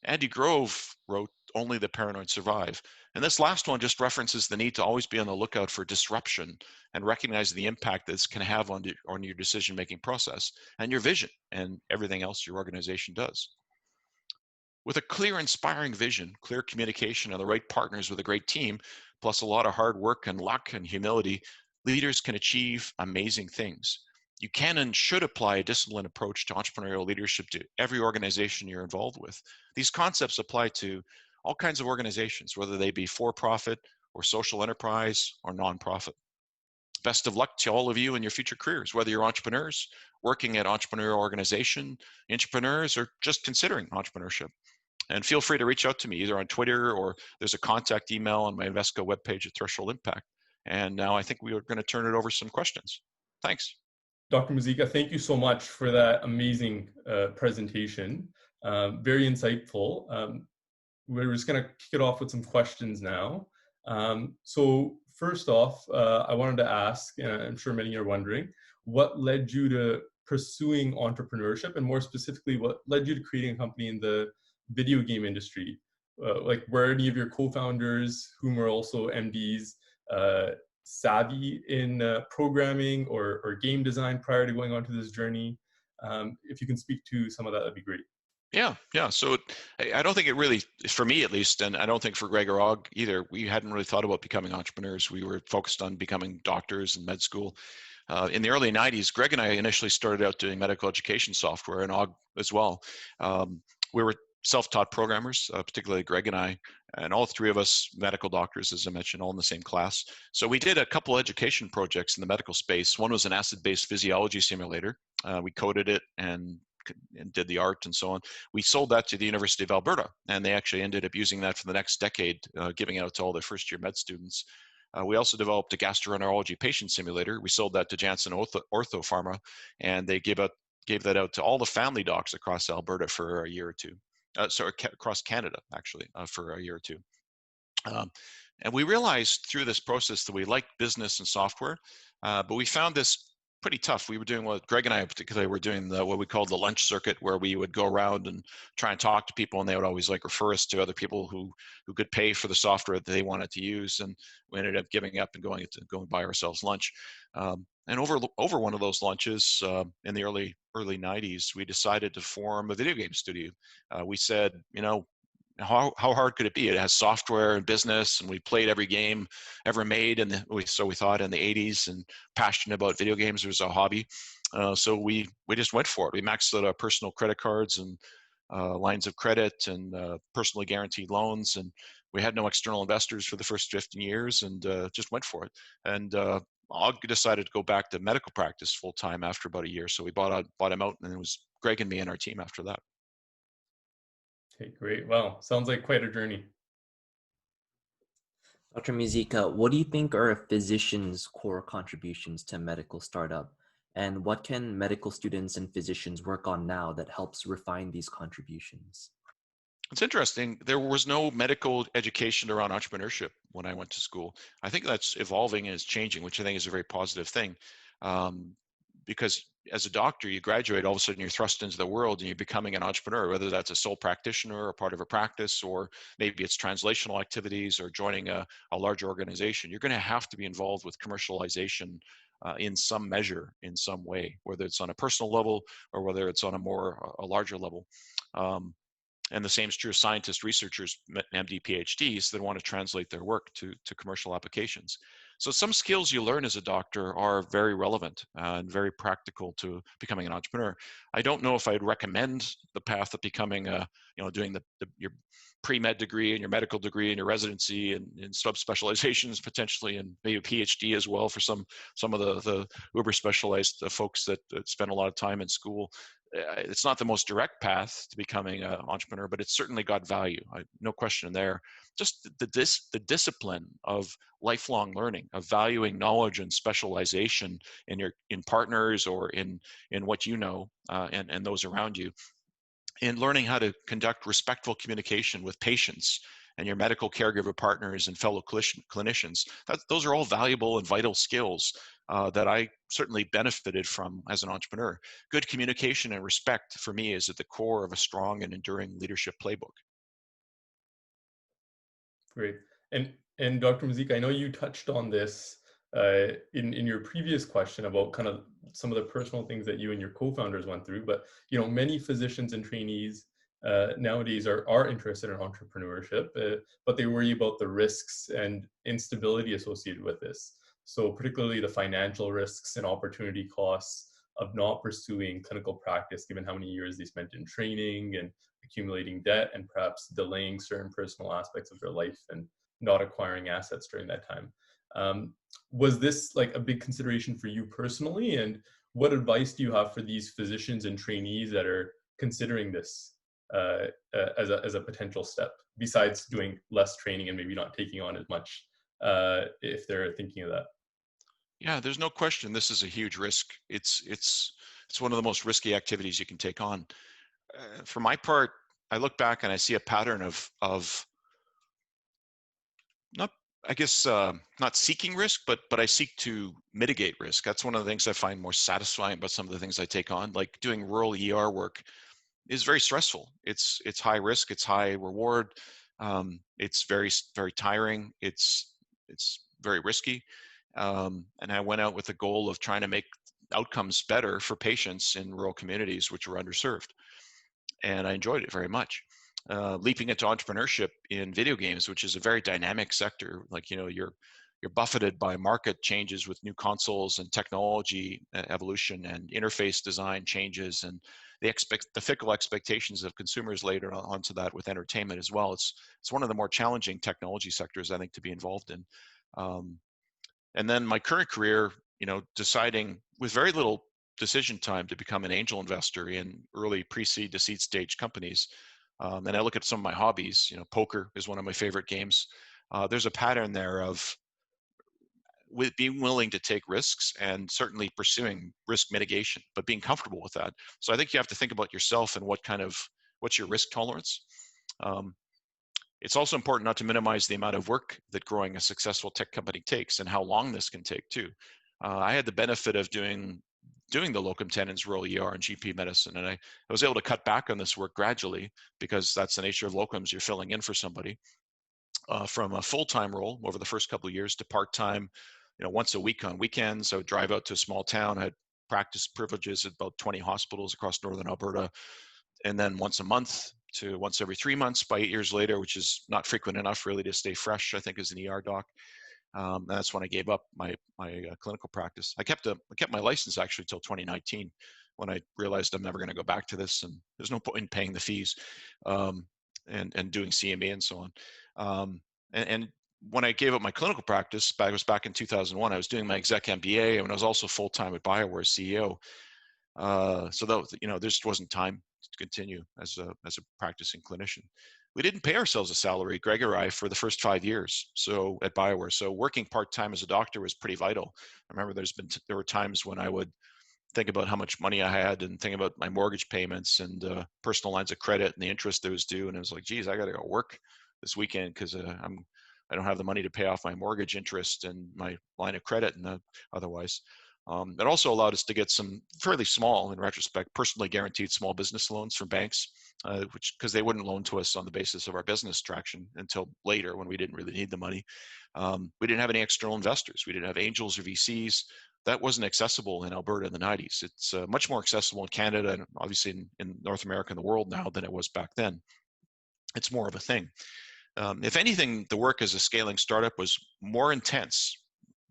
Andy Grove wrote, "Only the paranoid survive." And this last one just references the need to always be on the lookout for disruption and recognize the impact this can have on your decision-making process and your vision and everything else your organization does. With a clear, inspiring vision, clear communication, and the right partners with a great team, plus a lot of hard work and luck and humility, leaders can achieve amazing things. You can and should apply a disciplined approach to entrepreneurial leadership to every organization you're involved with. These concepts apply to all kinds of organizations, whether they be for-profit or social enterprise or nonprofit. Best of luck to all of you in your future careers, whether you're entrepreneurs, working at entrepreneurial organization, entrepreneurs, or just considering entrepreneurship. And feel free to reach out to me either on Twitter, or there's a contact email on my Invesco webpage at Threshold Impact. And now I think we are going to turn it over to some questions. Thanks. Dr. Muzyka, thank you so much for that amazing presentation. Very insightful. We're just going to kick it off with some questions now. So first off, I wanted to ask, and I'm sure many are wondering, what led you to pursuing entrepreneurship, and more specifically, what led you to creating a company in the video game industry? Like, were any of your co-founders, whom are also MDs, savvy in programming or game design prior to going onto this journey? If you can speak to some of that, that'd be great. Yeah. So I don't think it really, for me at least, and I don't think for Greg or Og either, we hadn't really thought about becoming entrepreneurs. We were focused on becoming doctors in med school. In the early 90s, Greg and I initially started out doing medical education software, and Og as well. We were self-taught programmers, particularly Greg and I, and all three of us medical doctors, as I mentioned, all in the same class. So we did a couple education projects in the medical space. One was an acid-based physiology simulator. We coded it and did the art and so on. We sold that to the University of Alberta, and they actually ended up using that for the next decade, giving out to all their first-year med students. We also developed a gastroenterology patient simulator. We sold that to Janssen Ortho Pharma, and they gave that out to all the family docs across Alberta for a year or two. Across Canada, actually, for a year or two. And we realized through this process that we liked business and software, but we found this pretty tough. We were doing what Greg and I particularly were doing, what we called the lunch circuit, where we would go around and try and talk to people, and they would always refer us to other people who could pay for the software that they wanted to use. And we ended up giving up and going and buy ourselves lunch. And over one of those lunches in the early 90s, we decided to form a video game studio. We said, how hard could it be? It has software and business, and we played every game ever made, and so we thought in the 80s, and passionate about video games. It was a hobby. So we just went for it. We maxed out our personal credit cards and lines of credit and personally guaranteed loans, and we had no external investors for the first 15 years, and just went for it. And I decided to go back to medical practice full time after about a year. So we bought him out, and it was Greg and me and our team after that. Okay, great. Well, sounds like quite a journey. Dr. Muzyka, what do you think are a physician's core contributions to medical startup? And what can medical students and physicians work on now that helps refine these contributions? It's interesting. There was no medical education around entrepreneurship when I went to school. I think that's evolving and is changing, which I think is a very positive thing. Um, because as a doctor, you graduate, all of a sudden you're thrust into the world and you're becoming an entrepreneur, whether that's a sole practitioner or part of a practice, or maybe it's translational activities or joining a larger organization. You're going to have to be involved with commercialization in some measure, in some way, whether it's on a personal level or whether it's on a larger level. Um, and the same is true of scientists, researchers, MD, PhDs that want to translate their work to commercial applications. So some skills you learn as a doctor are very relevant and very practical to becoming an entrepreneur. I don't know if I'd recommend the path of becoming doing your pre-med degree and your medical degree and your residency and subspecializations potentially, and maybe a PhD as well for some of the uber specialized folks that spend a lot of time in school. It's not the most direct path to becoming an entrepreneur, but it's certainly got value. No question there. Just the discipline of lifelong learning, of valuing knowledge and specialization in partners or in what you know and those around you, in learning how to conduct respectful communication with patients and your medical caregiver partners and fellow clinicians. Those are all valuable and vital skills that I certainly benefited from as an entrepreneur. Good communication and respect for me is at the core of a strong and enduring leadership playbook. Great. And Dr. Muzyka, I know you touched on this in your previous question about kind of some of the personal things that you and your co-founders went through, but many physicians and trainees nowadays are interested in entrepreneurship, but they worry about the risks and instability associated with this. So particularly the financial risks and opportunity costs of not pursuing clinical practice, given how many years they spent in training and accumulating debt and perhaps delaying certain personal aspects of their life and not acquiring assets during that time. Was this like a big consideration for you personally? And what advice do you have for these physicians and trainees that are considering this as a potential step, besides doing less training and maybe not taking on as much if they're thinking of that? Yeah, there's no question this is a huge risk. It's one of the most risky activities you can take on. For my part, I look back and I see a pattern of not, I guess, not seeking risk, but I seek to mitigate risk. That's one of the things I find more satisfying about some of the things I take on. Like doing rural ER work is very stressful. It's high risk, it's high reward. It's very tiring. It's very risky. And I went out with the goal of trying to make outcomes better for patients in rural communities which were underserved. And I enjoyed it very much. Leaping into entrepreneurship in video games, which is a very dynamic sector, like you're buffeted by market changes with new consoles and technology evolution and interface design changes, and the fickle expectations of consumers later onto that with entertainment as well. It's one of the more challenging technology sectors, I think, to be involved in. And then my current career, deciding with very little decision time to become an angel investor in early pre-seed to seed stage companies. And I look at some of my hobbies. Poker is one of my favorite games. There's a pattern there of with being willing to take risks and certainly pursuing risk mitigation, but being comfortable with that. So I think you have to think about yourself and what's your risk tolerance. It's also important not to minimize the amount of work that growing a successful tech company takes and how long this can take too. I had the benefit of doing the locum tenens, rural ER, and GP medicine, and I was able to cut back on this work gradually because that's the nature of locums. You're filling in for somebody. From a full-time role over the first couple of years to part-time, once a week on weekends. I would drive out to a small town. I had practice privileges at about 20 hospitals across northern Alberta, and then once a month to once every 3 months by 8 years later, which is not frequent enough really to stay fresh, I think, as an ER doc. And that's when I gave up my clinical practice. I kept my license actually till 2019, when I realized I'm never going to go back to this, and there's no point in paying the fees and doing CME and so on. And when I gave up my clinical practice, it was back in 2001. I was doing my exec MBA, and I was also full time at BioWare CEO. So that there just wasn't time to continue as a practicing clinician. we didn't pay ourselves a salary, Greg or I, for the first 5 years. So at BioWare, so working part-time as a doctor was pretty vital. I remember there were times when I would think about how much money I had and think about my mortgage payments and personal lines of credit and the interest that was due. And it was like, geez, I got to go work this weekend because I don't have the money to pay off my mortgage interest and my line of credit and otherwise. It also allowed us to get some fairly small, in retrospect, personally guaranteed small business loans from banks, because they wouldn't loan to us on the basis of our business traction until later when we didn't really need the money. We didn't have any external investors. We didn't have angels or VCs. That wasn't accessible in Alberta in the 90s. It's much more accessible in Canada and obviously in North America and the world now than it was back then. It's more of a thing. If anything, the work as a scaling startup was more intense,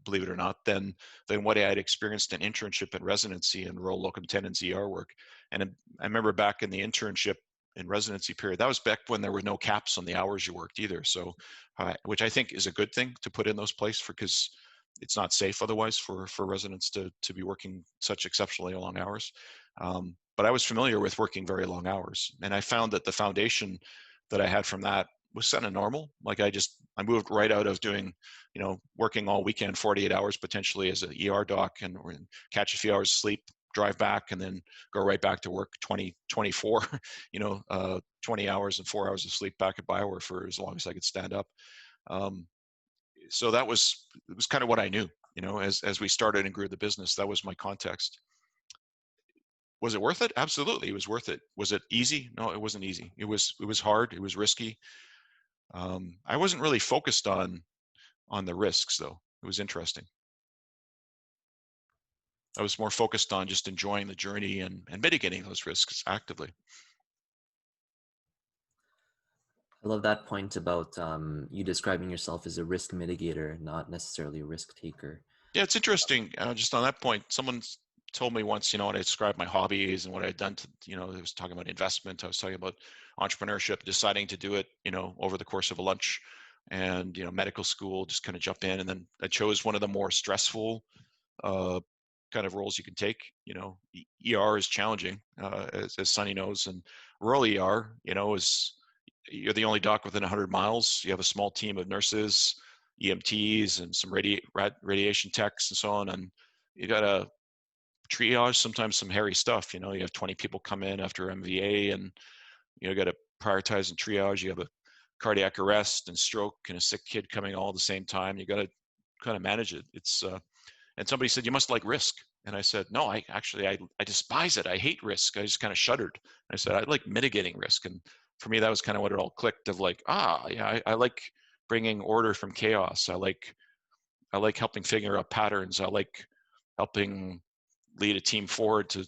believe it or not, than what I had experienced in internship and residency and rural locum tenens ER work. And I remember back in the internship and residency period, that was back when there were no caps on the hours you worked either. So, which I think is a good thing to put in those places because it's not safe otherwise for residents to be working such exceptionally long hours. But I was familiar with working very long hours. And I found that the foundation that I had from that was kind of normal. Like I moved right out of doing, working all weekend, 48 hours potentially as an ER doc and catch a few hours of sleep, drive back and then go right back to work 24, 20 hours and 4 hours of sleep back at BioWare for as long as I could stand up. So it was kind of what I knew, as we started and grew the business. That was my context. Was it worth it? Absolutely, it was worth it. Was it easy? No, it wasn't easy. It was hard. It was risky. I wasn't really focused on the risks, though. It was interesting. I was more focused on just enjoying the journey and mitigating those risks actively. I love that point about you describing yourself as a risk mitigator, not necessarily a risk taker. Yeah, it's interesting. Just on that point, someone told me once, when I described my hobbies and what I'd done to, I was talking about investment. I was talking about entrepreneurship, deciding to do it, over the course of a lunch and, medical school, just kind of jump in. And then I chose one of the more stressful kind of roles you can take. ER is challenging, as Sunny knows, and rural ER, is you're the only doc within 100 miles. You have a small team of nurses, EMTs, and some radiation techs and so on. And you got to triage sometimes some hairy stuff. You have 20 people come in after MVA and you got to prioritize and triage. You have a cardiac arrest and stroke and a sick kid coming all at the same time. You got to kind of manage it. It's and somebody said, you must like risk. And I said, no, I despise it. I hate risk. I just kind of shuddered. I said, I like mitigating risk. And for me, that was kind of what it all clicked of like, yeah, I like bringing order from chaos. I like helping figure out patterns. I like helping lead a team forward to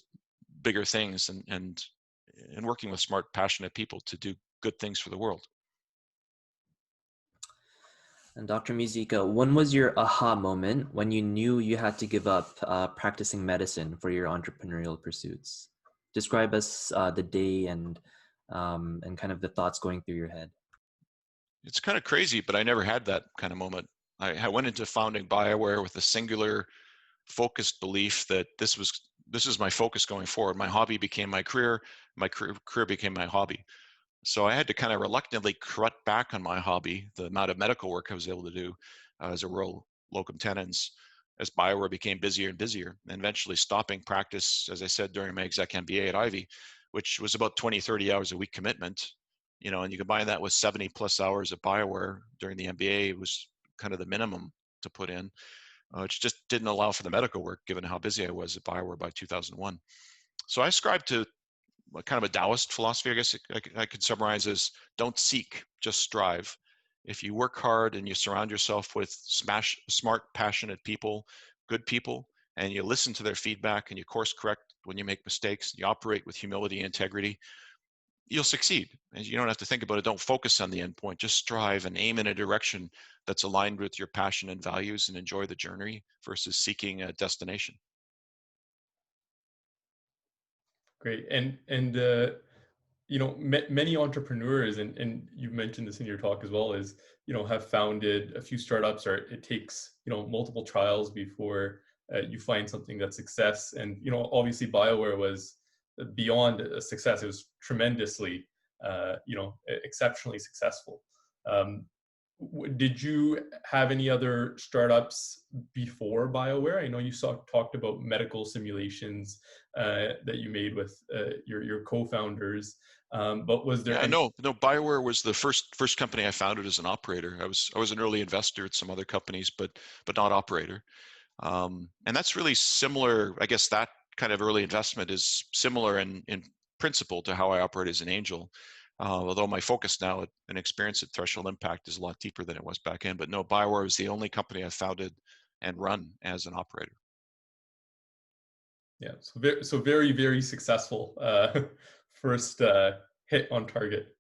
bigger things and working with smart, passionate people to do good things for the world. And Dr. Muzyka, when was your aha moment when you knew you had to give up practicing medicine for your entrepreneurial pursuits? Describe us the day and kind of the thoughts going through your head. It's kind of crazy, but I never had that kind of moment. I went into founding BioWare with a singular, focused belief that this is my focus going forward. My hobby became my career. My career became my hobby. So I had to kind of reluctantly cut back on my hobby, the amount of medical work I was able to do as a rural locum tenens, as BioWare became busier and busier, and eventually stopping practice, as I said, during my exec MBA at Ivy, which was about 20, 30 hours a week commitment, and you combine that with 70 plus hours at BioWare during the MBA, it was kind of the minimum to put in, which just didn't allow for the medical work, given how busy I was at BioWare by 2001. So I ascribed to kind of a Taoist philosophy, I guess I could summarize as don't seek, just strive. If you work hard and you surround yourself with smart, passionate people, good people, and you listen to their feedback and you course correct when you make mistakes, you operate with humility and integrity, you'll succeed. And you don't have to think about it. Don't focus on the end point. Just strive and aim in a direction that's aligned with your passion and values and enjoy the journey versus seeking a destination. Great. And many entrepreneurs, and you've mentioned this in your talk as well, is, have founded a few startups, or it takes, multiple trials before you find something that's success. And, obviously BioWare was beyond a success. It was tremendously exceptionally successful. Did you have any other startups before BioWare? I know you talked about medical simulations that you made with your co-founders, but was there Yeah, any? no. BioWare was the first company I founded as an operator. I was an early investor at some other companies, but not operator. And that's really similar. I guess that kind of early investment is similar in principle to how I operate as an angel. Although my focus now and experience at ThresholdImpact is a lot deeper than it was back then. But no, BioWare was the only company I founded and run as an operator. Yeah, so very, very successful first hit on target.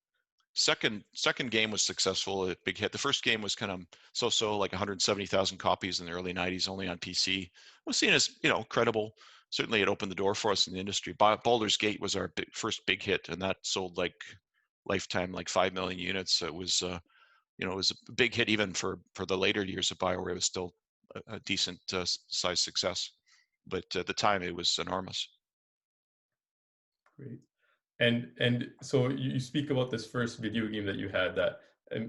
Second game was successful, a big hit. The first game was kind of so like 170,000 copies in the early 90s, only on PC. It was seen as, credible. Certainly it opened the door for us in the industry. Baldur's Gate was our first big hit, and that sold like lifetime like 5 million units. So it was it was a big hit even for the later years of BioWare. It was still a decent size success, but at the time it was enormous. Great. And so you speak about this first video game that you had that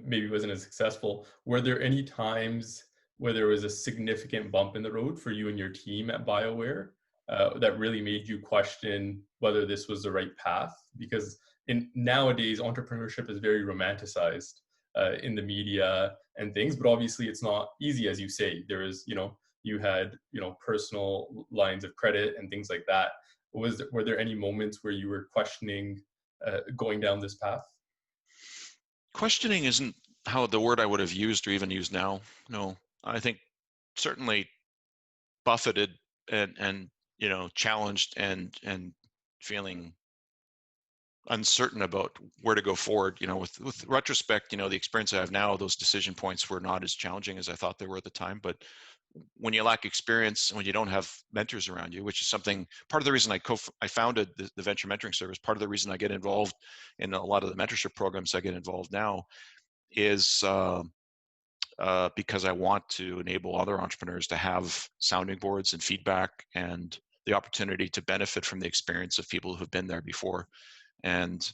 maybe wasn't as successful. Were there any times where there was a significant bump in the road for you and your team at BioWare that really made you question whether this was the right path? Because nowadays, entrepreneurship is very romanticized in the media and things, but obviously it's not easy, as you say. There is, you had, personal lines of credit and things like that. Were there any moments where you were questioning going down this path? Questioning isn't how the word I would have used or even used now. No, I think certainly buffeted and challenged and feeling uncertain about where to go forward. With retrospect, the experience I have now, those decision points were not as challenging as I thought they were at the time. But when you lack experience, when you don't have mentors around you, which is something, part of the reason I founded the venture mentoring service, part of the reason I get involved in a lot of the mentorship programs I get involved now is because I want to enable other entrepreneurs to have sounding boards and feedback and the opportunity to benefit from the experience of people who have been there before. And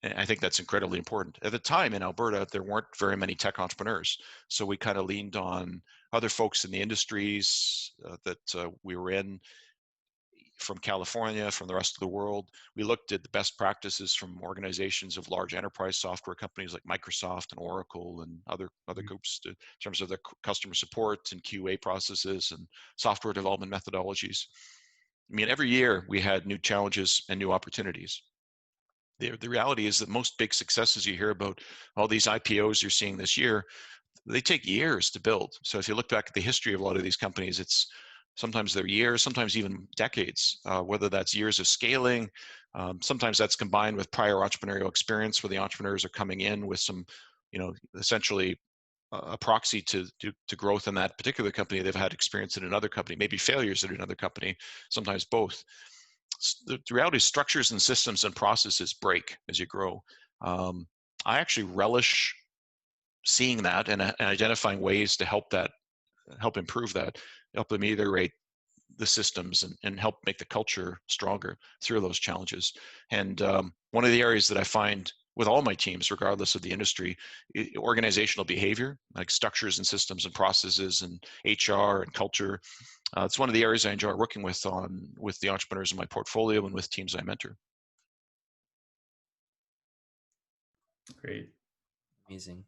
I think that's incredibly important. At the time in Alberta, there weren't very many tech entrepreneurs. So we kind of leaned on other folks in the industries that we were in, from California, from the rest of the world. We looked at the best practices from organizations of large enterprise software companies like Microsoft and Oracle and other groups in terms of their customer support and QA processes and software development methodologies. I mean, every year we had new challenges and new opportunities. The reality is that most big successes you hear about, all these IPOs you're seeing this year, they take years to build. So if you look back at the history of a lot of these companies, it's sometimes they're years, sometimes even decades, whether that's years of scaling. Sometimes that's combined with prior entrepreneurial experience where the entrepreneurs are coming in with some, essentially a proxy to growth in that particular company. They've had experience in another company, maybe failures in another company, sometimes both. The reality is structures and systems and processes break as you grow. I actually relish seeing that and identifying ways to help improve that, help ameliorate the systems and help make the culture stronger through those challenges. And one of the areas that I find with all my teams, regardless of the industry, organizational behavior, like structures and systems and processes and HR and culture. It's one of the areas I enjoy working with the entrepreneurs in my portfolio and with teams I mentor. Great. Amazing.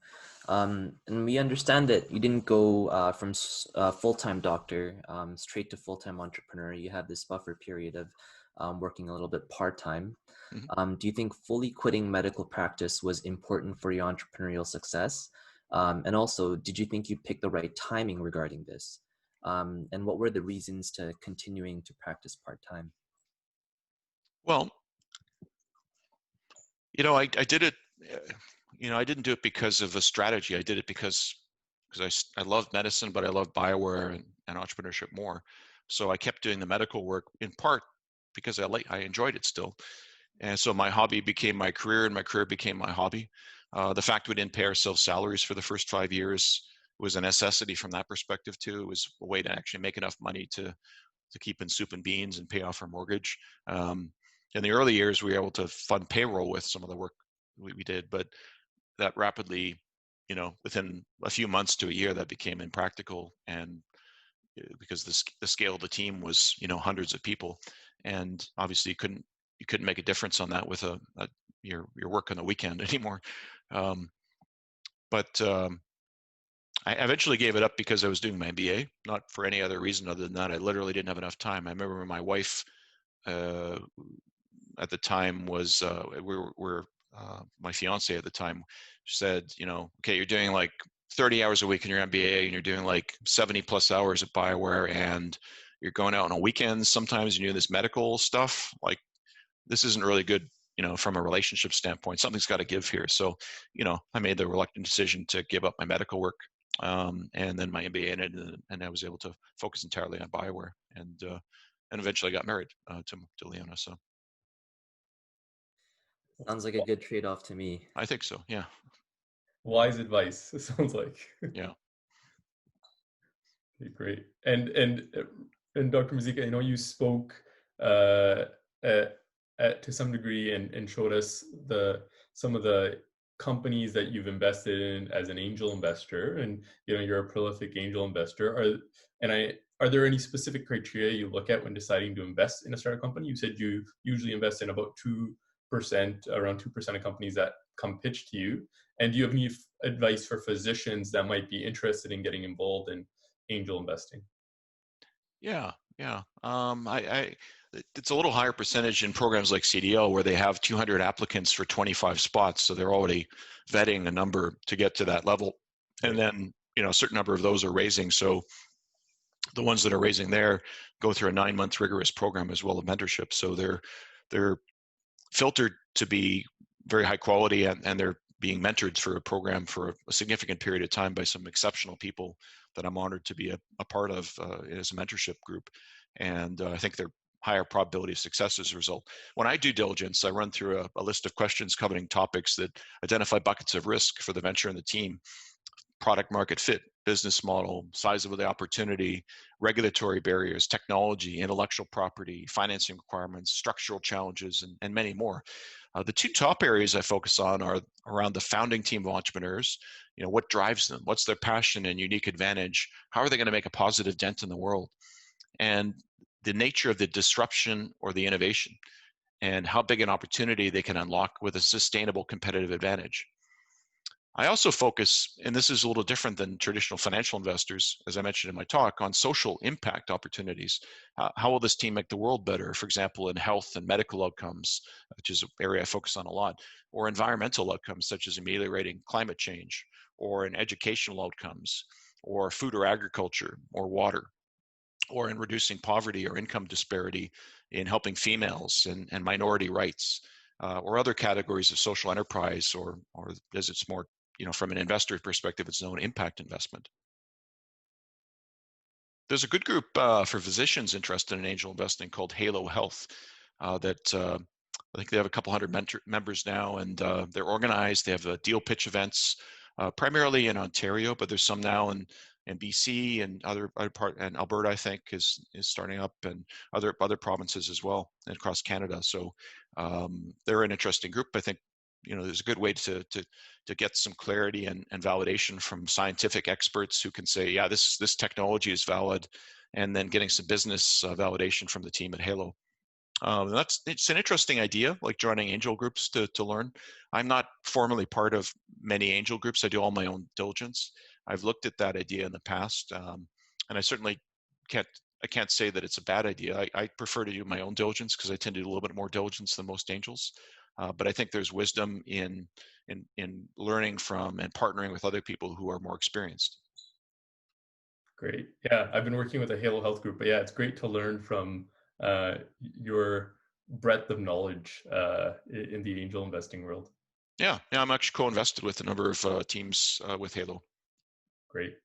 And we understand that you didn't go from full-time doctor straight to full-time entrepreneur. You had this buffer period of working a little bit part-time. Mm-hmm. Do you think fully quitting medical practice was important for your entrepreneurial success? And also, did you think you picked the right timing regarding this? And what were the reasons to continuing to practice part-time? Well, I did it. I didn't do it because of a strategy. I did it because I love medicine, but I love BioWare and entrepreneurship more. So I kept doing the medical work in part because I enjoyed it still. And so my hobby became my career and my career became my hobby. The fact we didn't pay ourselves salaries for the first 5 years was a necessity from that perspective too. It was a way to actually make enough money to keep in soup and beans and pay off our mortgage. in the early years, we were able to fund payroll with some of the work we did, but that rapidly, within a few months to a year, that became impractical. And because the scale of the team was, hundreds of people, and obviously you couldn't make a difference on that with your work on the weekend anymore. But I eventually gave it up because I was doing my MBA, not for any other reason other than that. I literally didn't have enough time. I remember my wife at the time was my fiance at the time said, okay, you're doing like 30 hours a week in your MBA, and you're doing like 70 plus hours at BioWare, and you're going out on weekends sometimes, and you're doing this medical stuff. Like, this isn't really good, from a relationship standpoint. Something's got to give here. So, I made the reluctant decision to give up my medical work, and then my MBA ended, and I was able to focus entirely on BioWare, and eventually I got married to Leona. So Sounds like a good trade-off to me. I think so. Yeah. Wise advice, it sounds like. Yeah. Okay, great. And Dr. Muzyka, I know you spoke to some degree and showed us some of the companies that you've invested in as an angel investor, and you're a prolific angel investor. Are there any specific criteria you look at when deciding to invest in a startup company? You said you usually invest in about 2%, around 2% of companies that come pitch to you. And do you have any advice for physicians that might be interested in getting involved in angel investing? Yeah. It's a little higher percentage in programs like CDL, where they have 200 applicants for 25 spots. So they're already vetting a number to get to that level. And then, a certain number of those are raising. So the ones that are raising there go through a 9-month rigorous program as well as mentorship. So they're filtered to be very high quality, and they're being mentored through a program for a significant period of time by some exceptional people that I'm honored to be a part of as a mentorship group. And I think they're higher probability of success as a result. When I do diligence, I run through a list of questions covering topics that identify buckets of risk for the venture and the team: product market fit, business model, size of the opportunity, regulatory barriers, technology, intellectual property, financing requirements, structural challenges, and many more. The two top areas I focus on are around the founding team of entrepreneurs. What drives them? What's their passion and unique advantage? How are they going to make a positive dent in the world? And the nature of the disruption or the innovation, and how big an opportunity they can unlock with a sustainable competitive advantage. I also focus, and this is a little different than traditional financial investors, as I mentioned in my talk, on social impact opportunities. How will this team make the world better? For example, in health and medical outcomes, which is an area I focus on a lot, or environmental outcomes, such as ameliorating climate change, or in educational outcomes, or food or agriculture, or water, or in reducing poverty or income disparity, in helping females and minority rights, or other categories of social enterprise, or as it's more, from an investor perspective, it's known impact investment. There's a good group for physicians interested in angel investing called Halo Health that I think they have a couple hundred members now, and they're organized. They have deal pitch events, primarily in Ontario, but there's some now in BC and other part, and Alberta, I think, is starting up, and other provinces as well, and across Canada. So they're an interesting group. I think there's a good way to get some clarity and validation from scientific experts who can say, yeah, this technology is valid, and then getting some business validation from the team at Halo. It's an interesting idea, like joining angel groups to learn. I'm not formally part of many angel groups. I do all my own diligence. I've looked at that idea in the past, and I certainly can't say that it's a bad idea. I prefer to do my own diligence because I tend to do a little bit more diligence than most angels. But I think there's wisdom in learning from and partnering with other people who are more experienced. Great. Yeah, I've been working with a Halo Health group, but yeah, it's great to learn from your breadth of knowledge in the angel investing world. Yeah, I'm actually co-invested with a number of teams with Halo. Great.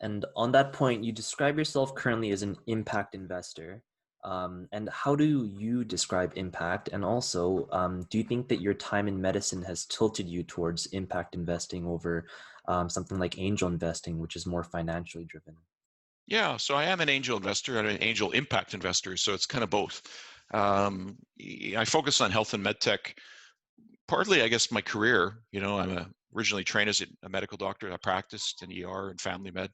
And on that point, you describe yourself currently as an impact investor. And how do you describe impact? And also, do you think that your time in medicine has tilted you towards impact investing over something like angel investing, which is more financially driven? Yeah, so I am an angel investor and an angel impact investor, so it's kind of both. I focus on health and med tech. Partly, I guess, my career. I'm originally trained as a medical doctor. I practiced in ER and family med,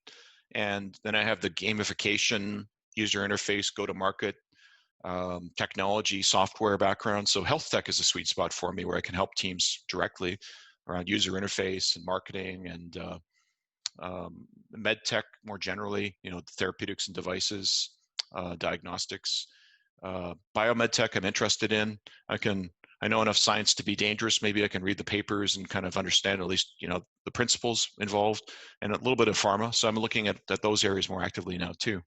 and then I have the gamification, user interface, go-to-market, technology, software background. So health tech is a sweet spot for me, where I can help teams directly around user interface and marketing and med tech more generally, therapeutics and devices, diagnostics, biomed tech I'm interested in. I know enough science to be dangerous. Maybe I can read the papers and kind of understand at least, the principles involved, and a little bit of pharma. So I'm looking at those areas more actively now too.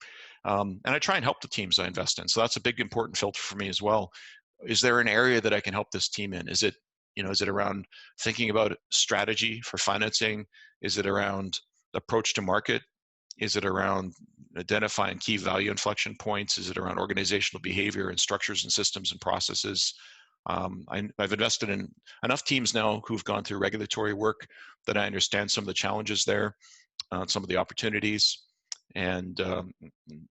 And I try and help the teams I invest in. So that's a big, important filter for me as well. Is there an area that I can help this team in? Is it around thinking about strategy for financing? Is it around approach to market? Is it around identifying key value inflection points? Is it around organizational behavior and structures and systems and processes? I've invested in enough teams now who've gone through regulatory work that I understand some of the challenges there, some of the opportunities, and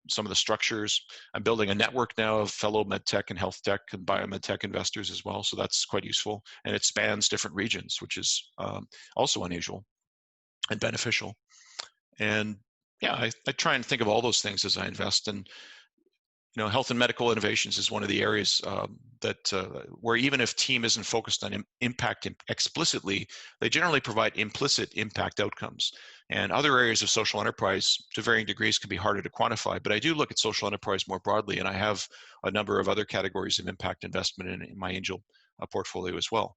some of the structures. I'm building a network now of fellow medtech and health tech and biomed tech investors as well, so that's quite useful. And it spans different regions, which is also unusual and beneficial. And yeah, I try and think of all those things as I invest. And health and medical innovations is one of the areas where even if team isn't focused on impact explicitly, they generally provide implicit impact outcomes. And other areas of social enterprise, to varying degrees, can be harder to quantify. But I do look at social enterprise more broadly, and I have a number of other categories of impact investment in my angel portfolio as well.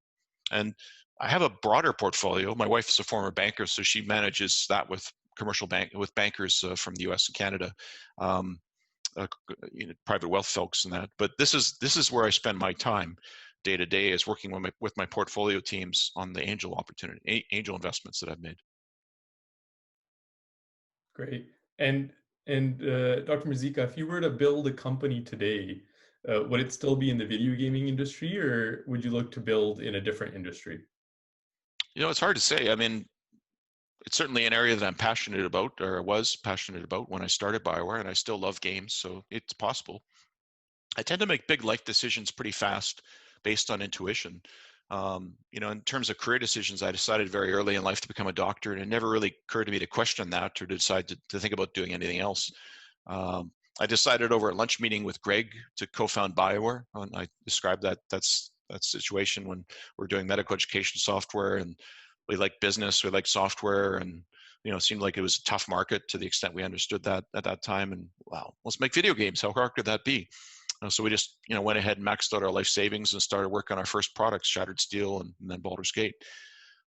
And I have a broader portfolio. My wife is a former banker, so she manages that with with bankers from the U.S. and Canada. Private wealth folks and that. But this is where I spend my time day to day, is working with my portfolio teams on the angel investments that I've made. Great. And Dr. Muzyka, if you were to build a company today, would it still be in the video gaming industry, or would you look to build in a different industry? It's hard to say. I mean, it's certainly an area that I'm passionate about, or was passionate about when I started BioWare, and I still love games, so it's possible. I tend to make big life decisions pretty fast based on intuition. In terms of career decisions, I decided very early in life to become a doctor, and it never really occurred to me to question that or to decide to think about doing anything else. I decided over a lunch meeting with Greg to co-found BioWare. And I described that situation when we're doing medical education software, and we like business, we like software, and it seemed like it was a tough market to the extent we understood that at that time. And wow, let's make video games. How hard could that be? So we just went ahead and maxed out our life savings and started working on our first products, Shattered Steel and then Baldur's Gate.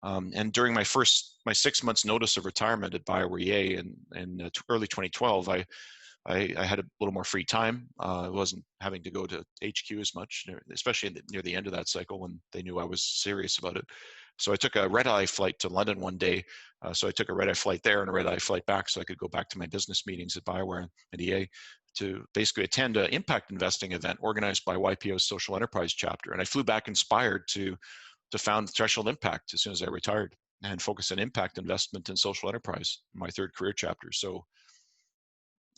And during my 6 months notice of retirement at BioWare EA in early 2012, I had a little more free time. I wasn't having to go to HQ as much, especially near the end of that cycle when they knew I was serious about it. So I took a red-eye flight to London one day. So I took a red-eye flight there and a red-eye flight back so I could go back to my business meetings at BioWare and EA to basically attend an impact investing event organized by YPO's Social Enterprise Chapter. And I flew back inspired to found Threshold Impact as soon as I retired and focus on impact investment in social enterprise, my third career chapter. So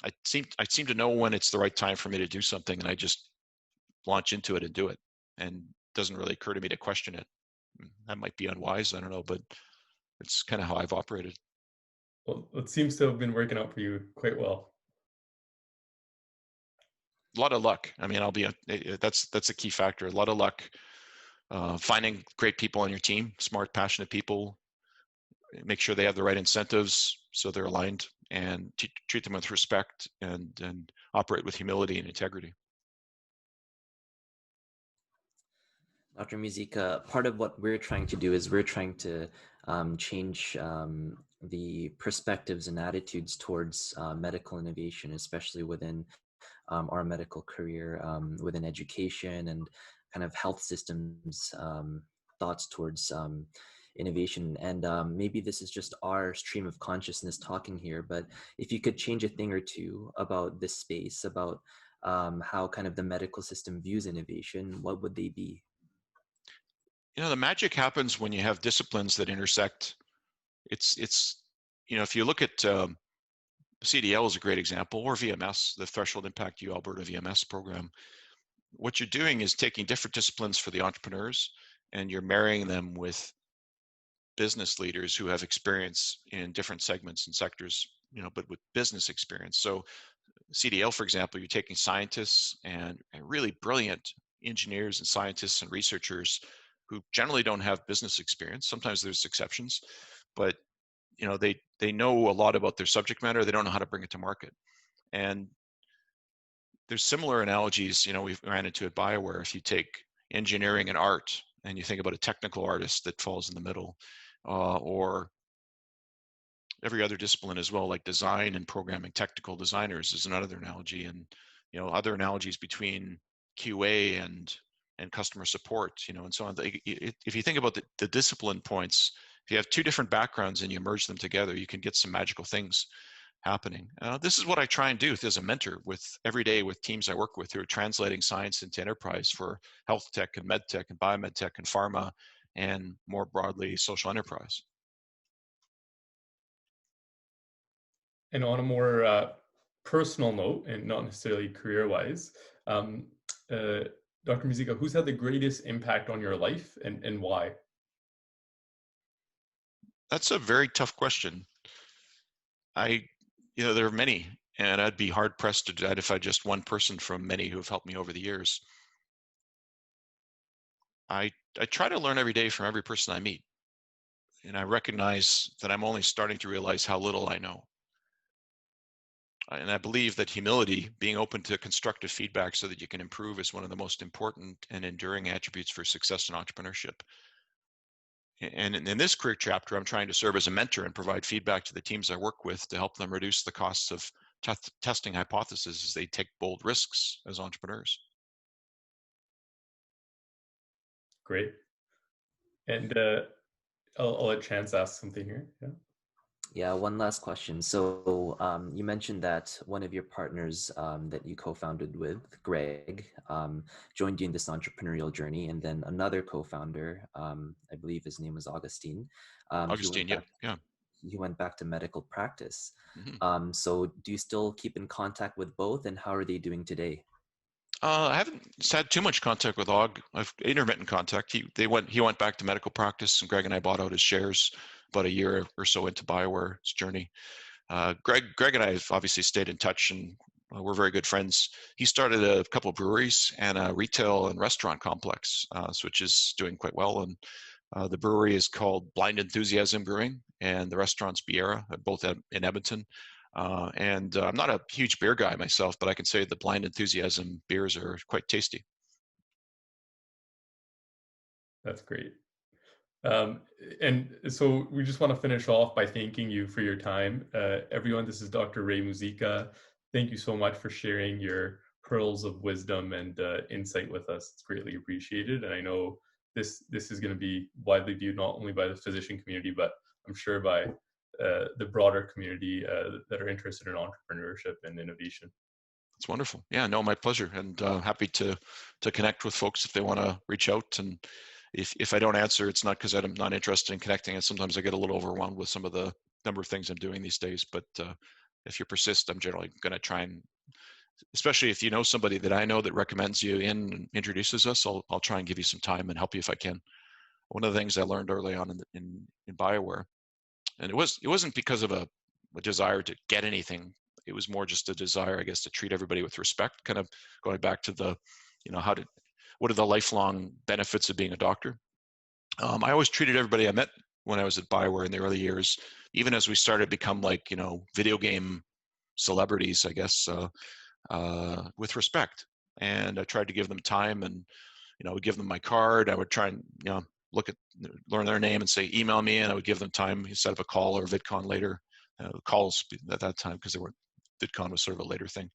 I seem to know when it's the right time for me to do something, and I just launch into it and do it. And it doesn't really occur to me to question it. That might be unwise, I don't know, but it's kind of how I've operated. Well, it seems to have been working out for you quite well. A lot of luck. I mean, that's a key factor. A lot of luck. Finding great people on your team, smart, passionate people. Make sure they have the right incentives so they're aligned, and treat them with respect and operate with humility and integrity. Dr. Muzyka, part of what we're trying to do is we're trying to change the perspectives and attitudes towards medical innovation, especially within our medical career, within education and kind of health systems, thoughts towards innovation. And maybe this is just our stream of consciousness talking here, but if you could change a thing or two about this space, about how kind of the medical system views innovation, what would they be? The magic happens when you have disciplines that intersect. It's if you look at CDL is a great example, or VMS, the Threshold Impact U Alberta VMS program. What you're doing is taking different disciplines for the entrepreneurs, and you're marrying them with business leaders who have experience in different segments and sectors, but with business experience. So CDL, for example, you're taking scientists and really brilliant engineers and scientists and researchers who generally don't have business experience. Sometimes there's exceptions, but they know a lot about their subject matter. They don't know how to bring it to market. And there's similar analogies, we've ran into at BioWare. If you take engineering and art and you think about a technical artist that falls in the middle, or every other discipline as well, like design and programming, technical designers is another analogy. And, other analogies between QA and customer support, and so on. If you think about the discipline points, if you have two different backgrounds and you merge them together, you can get some magical things happening. This is what I try and do as a mentor every day with teams I work with who are translating science into enterprise for health tech and med tech and biomed tech and pharma, and more broadly, social enterprise. And on a more personal note, and not necessarily career-wise, Dr. Muzyka, who's had the greatest impact on your life, and why? That's a very tough question. There are many, and I'd be hard pressed to identify just one person from many who have helped me over the years. I try to learn every day from every person I meet, and I recognize that I'm only starting to realize how little I know. And I believe that humility, being open to constructive feedback so that you can improve, is one of the most important and enduring attributes for success in entrepreneurship. And in this career chapter, I'm trying to serve as a mentor and provide feedback to the teams I work with to help them reduce the costs of testing hypotheses as they take bold risks as entrepreneurs. Great. And I'll let Chance ask something here. Yeah, one last question. So you mentioned that one of your partners that you co-founded with, Greg, joined you in this entrepreneurial journey, and then another co-founder, I believe his name was Augustine. Augustine, yeah. He went back to medical practice. Mm-hmm. So do you still keep in contact with both, and how are they doing today? I haven't had too much contact with Og. I've intermittent contact. He went back to medical practice, and Greg and I bought out his shares about a year or so into BioWare's journey. Greg and I have obviously stayed in touch, and we're very good friends. He started a couple of breweries and a retail and restaurant complex, which is doing quite well. And the brewery is called Blind Enthusiasm Brewing, and the restaurant's Biera, both in Edmonton. And I'm not a huge beer guy myself, but I can say the Blind Enthusiasm beers are quite tasty. That's great. And so we just want to finish off by thanking you for your time. Everyone, this is Dr. Ray Muzyka. Thank you so much for sharing your pearls of wisdom and insight with us. It's greatly appreciated. And I know this is going to be widely viewed not only by the physician community, but I'm sure by the broader community that are interested in entrepreneurship and innovation. It's wonderful. Yeah, no, my pleasure. And happy to connect with folks if they want to reach out. And if I don't answer, it's not because I'm not interested in connecting. And sometimes I get a little overwhelmed with some of the number of things I'm doing these days. But if you persist, I'm generally going to try and, especially if you know somebody that I know that recommends you in and introduces us, I'll try and give you some time and help you if I can. One of the things I learned early on in BioWare, and it wasn't because of a desire to get anything. It was more just a desire, I guess, to treat everybody with respect, kind of going back to the, what are the lifelong benefits of being a doctor? I always treated everybody I met when I was at BioWare in the early years, even as we started to become like, video game celebrities, I guess, with respect. And I tried to give them time, and, I would give them my card. I would try and, learn their name and say, email me, and I would give them time. You set up a call or VidCon later. Calls at that time, because VidCon was sort of a later thing.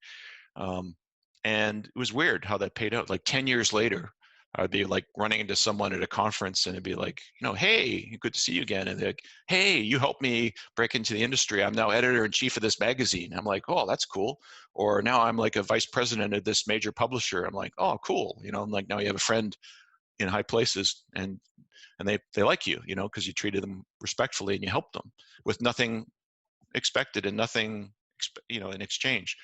And it was weird how that paid out. Like 10 years later, I'd be like running into someone at a conference, and it'd be like, hey, good to see you again. And they're like, hey, you helped me break into the industry. I'm now editor-in-chief of this magazine. I'm like, oh, that's cool. Or now I'm like a vice president of this major publisher. I'm like, oh, cool. I'm like, now you have a friend in high places, and they like you, because you treated them respectfully and you helped them with nothing expected and nothing in exchange.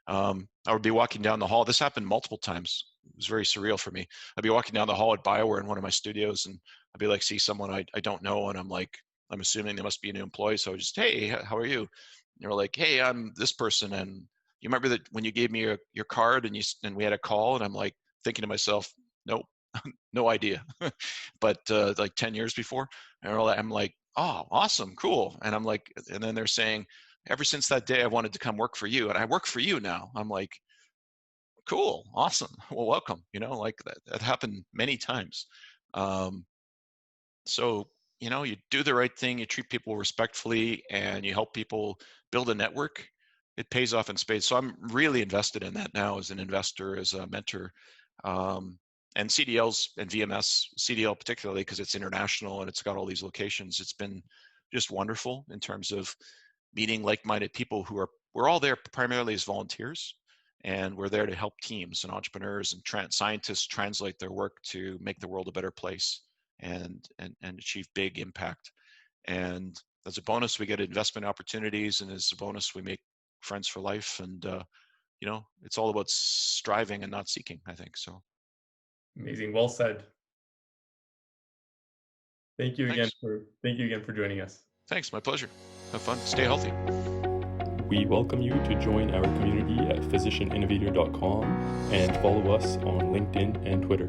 I would be walking down the hall. This happened multiple times. It was very surreal for me. I'd be walking down the hall at BioWare in one of my studios, and I'd be like, see someone I don't know, and I'm assuming they must be a new employee. So I just, hey, how are you? And they were like, hey, I'm this person, and you remember that when you gave me your card and we had a call, and I'm like thinking to myself, nope, no idea. But like 10 years before, and I'm like, oh, awesome, cool. And I'm like, and then they're saying, ever since that day, I wanted to come work for you, and I work for you now. I'm like, cool, awesome, well, welcome. Like that happened many times. So you do the right thing, you treat people respectfully, and you help people build a network. It pays off in spades. So I'm really invested in that now as an investor, as a mentor. And CDLs and VMS, CDL particularly because it's international and it's got all these locations. It's been just wonderful in terms of meeting like-minded people we're all there primarily as volunteers, and we're there to help teams and entrepreneurs and scientists translate their work to make the world a better place and achieve big impact. And as a bonus, we get investment opportunities, and as a bonus, we make friends for life. And it's all about striving and not seeking, I think. So Amazing. Well said. Thank you again Thanks. for joining us. Thanks, my pleasure. Have fun. Stay healthy. We welcome you to join our community at physicianinnovator.com and follow us on LinkedIn and Twitter.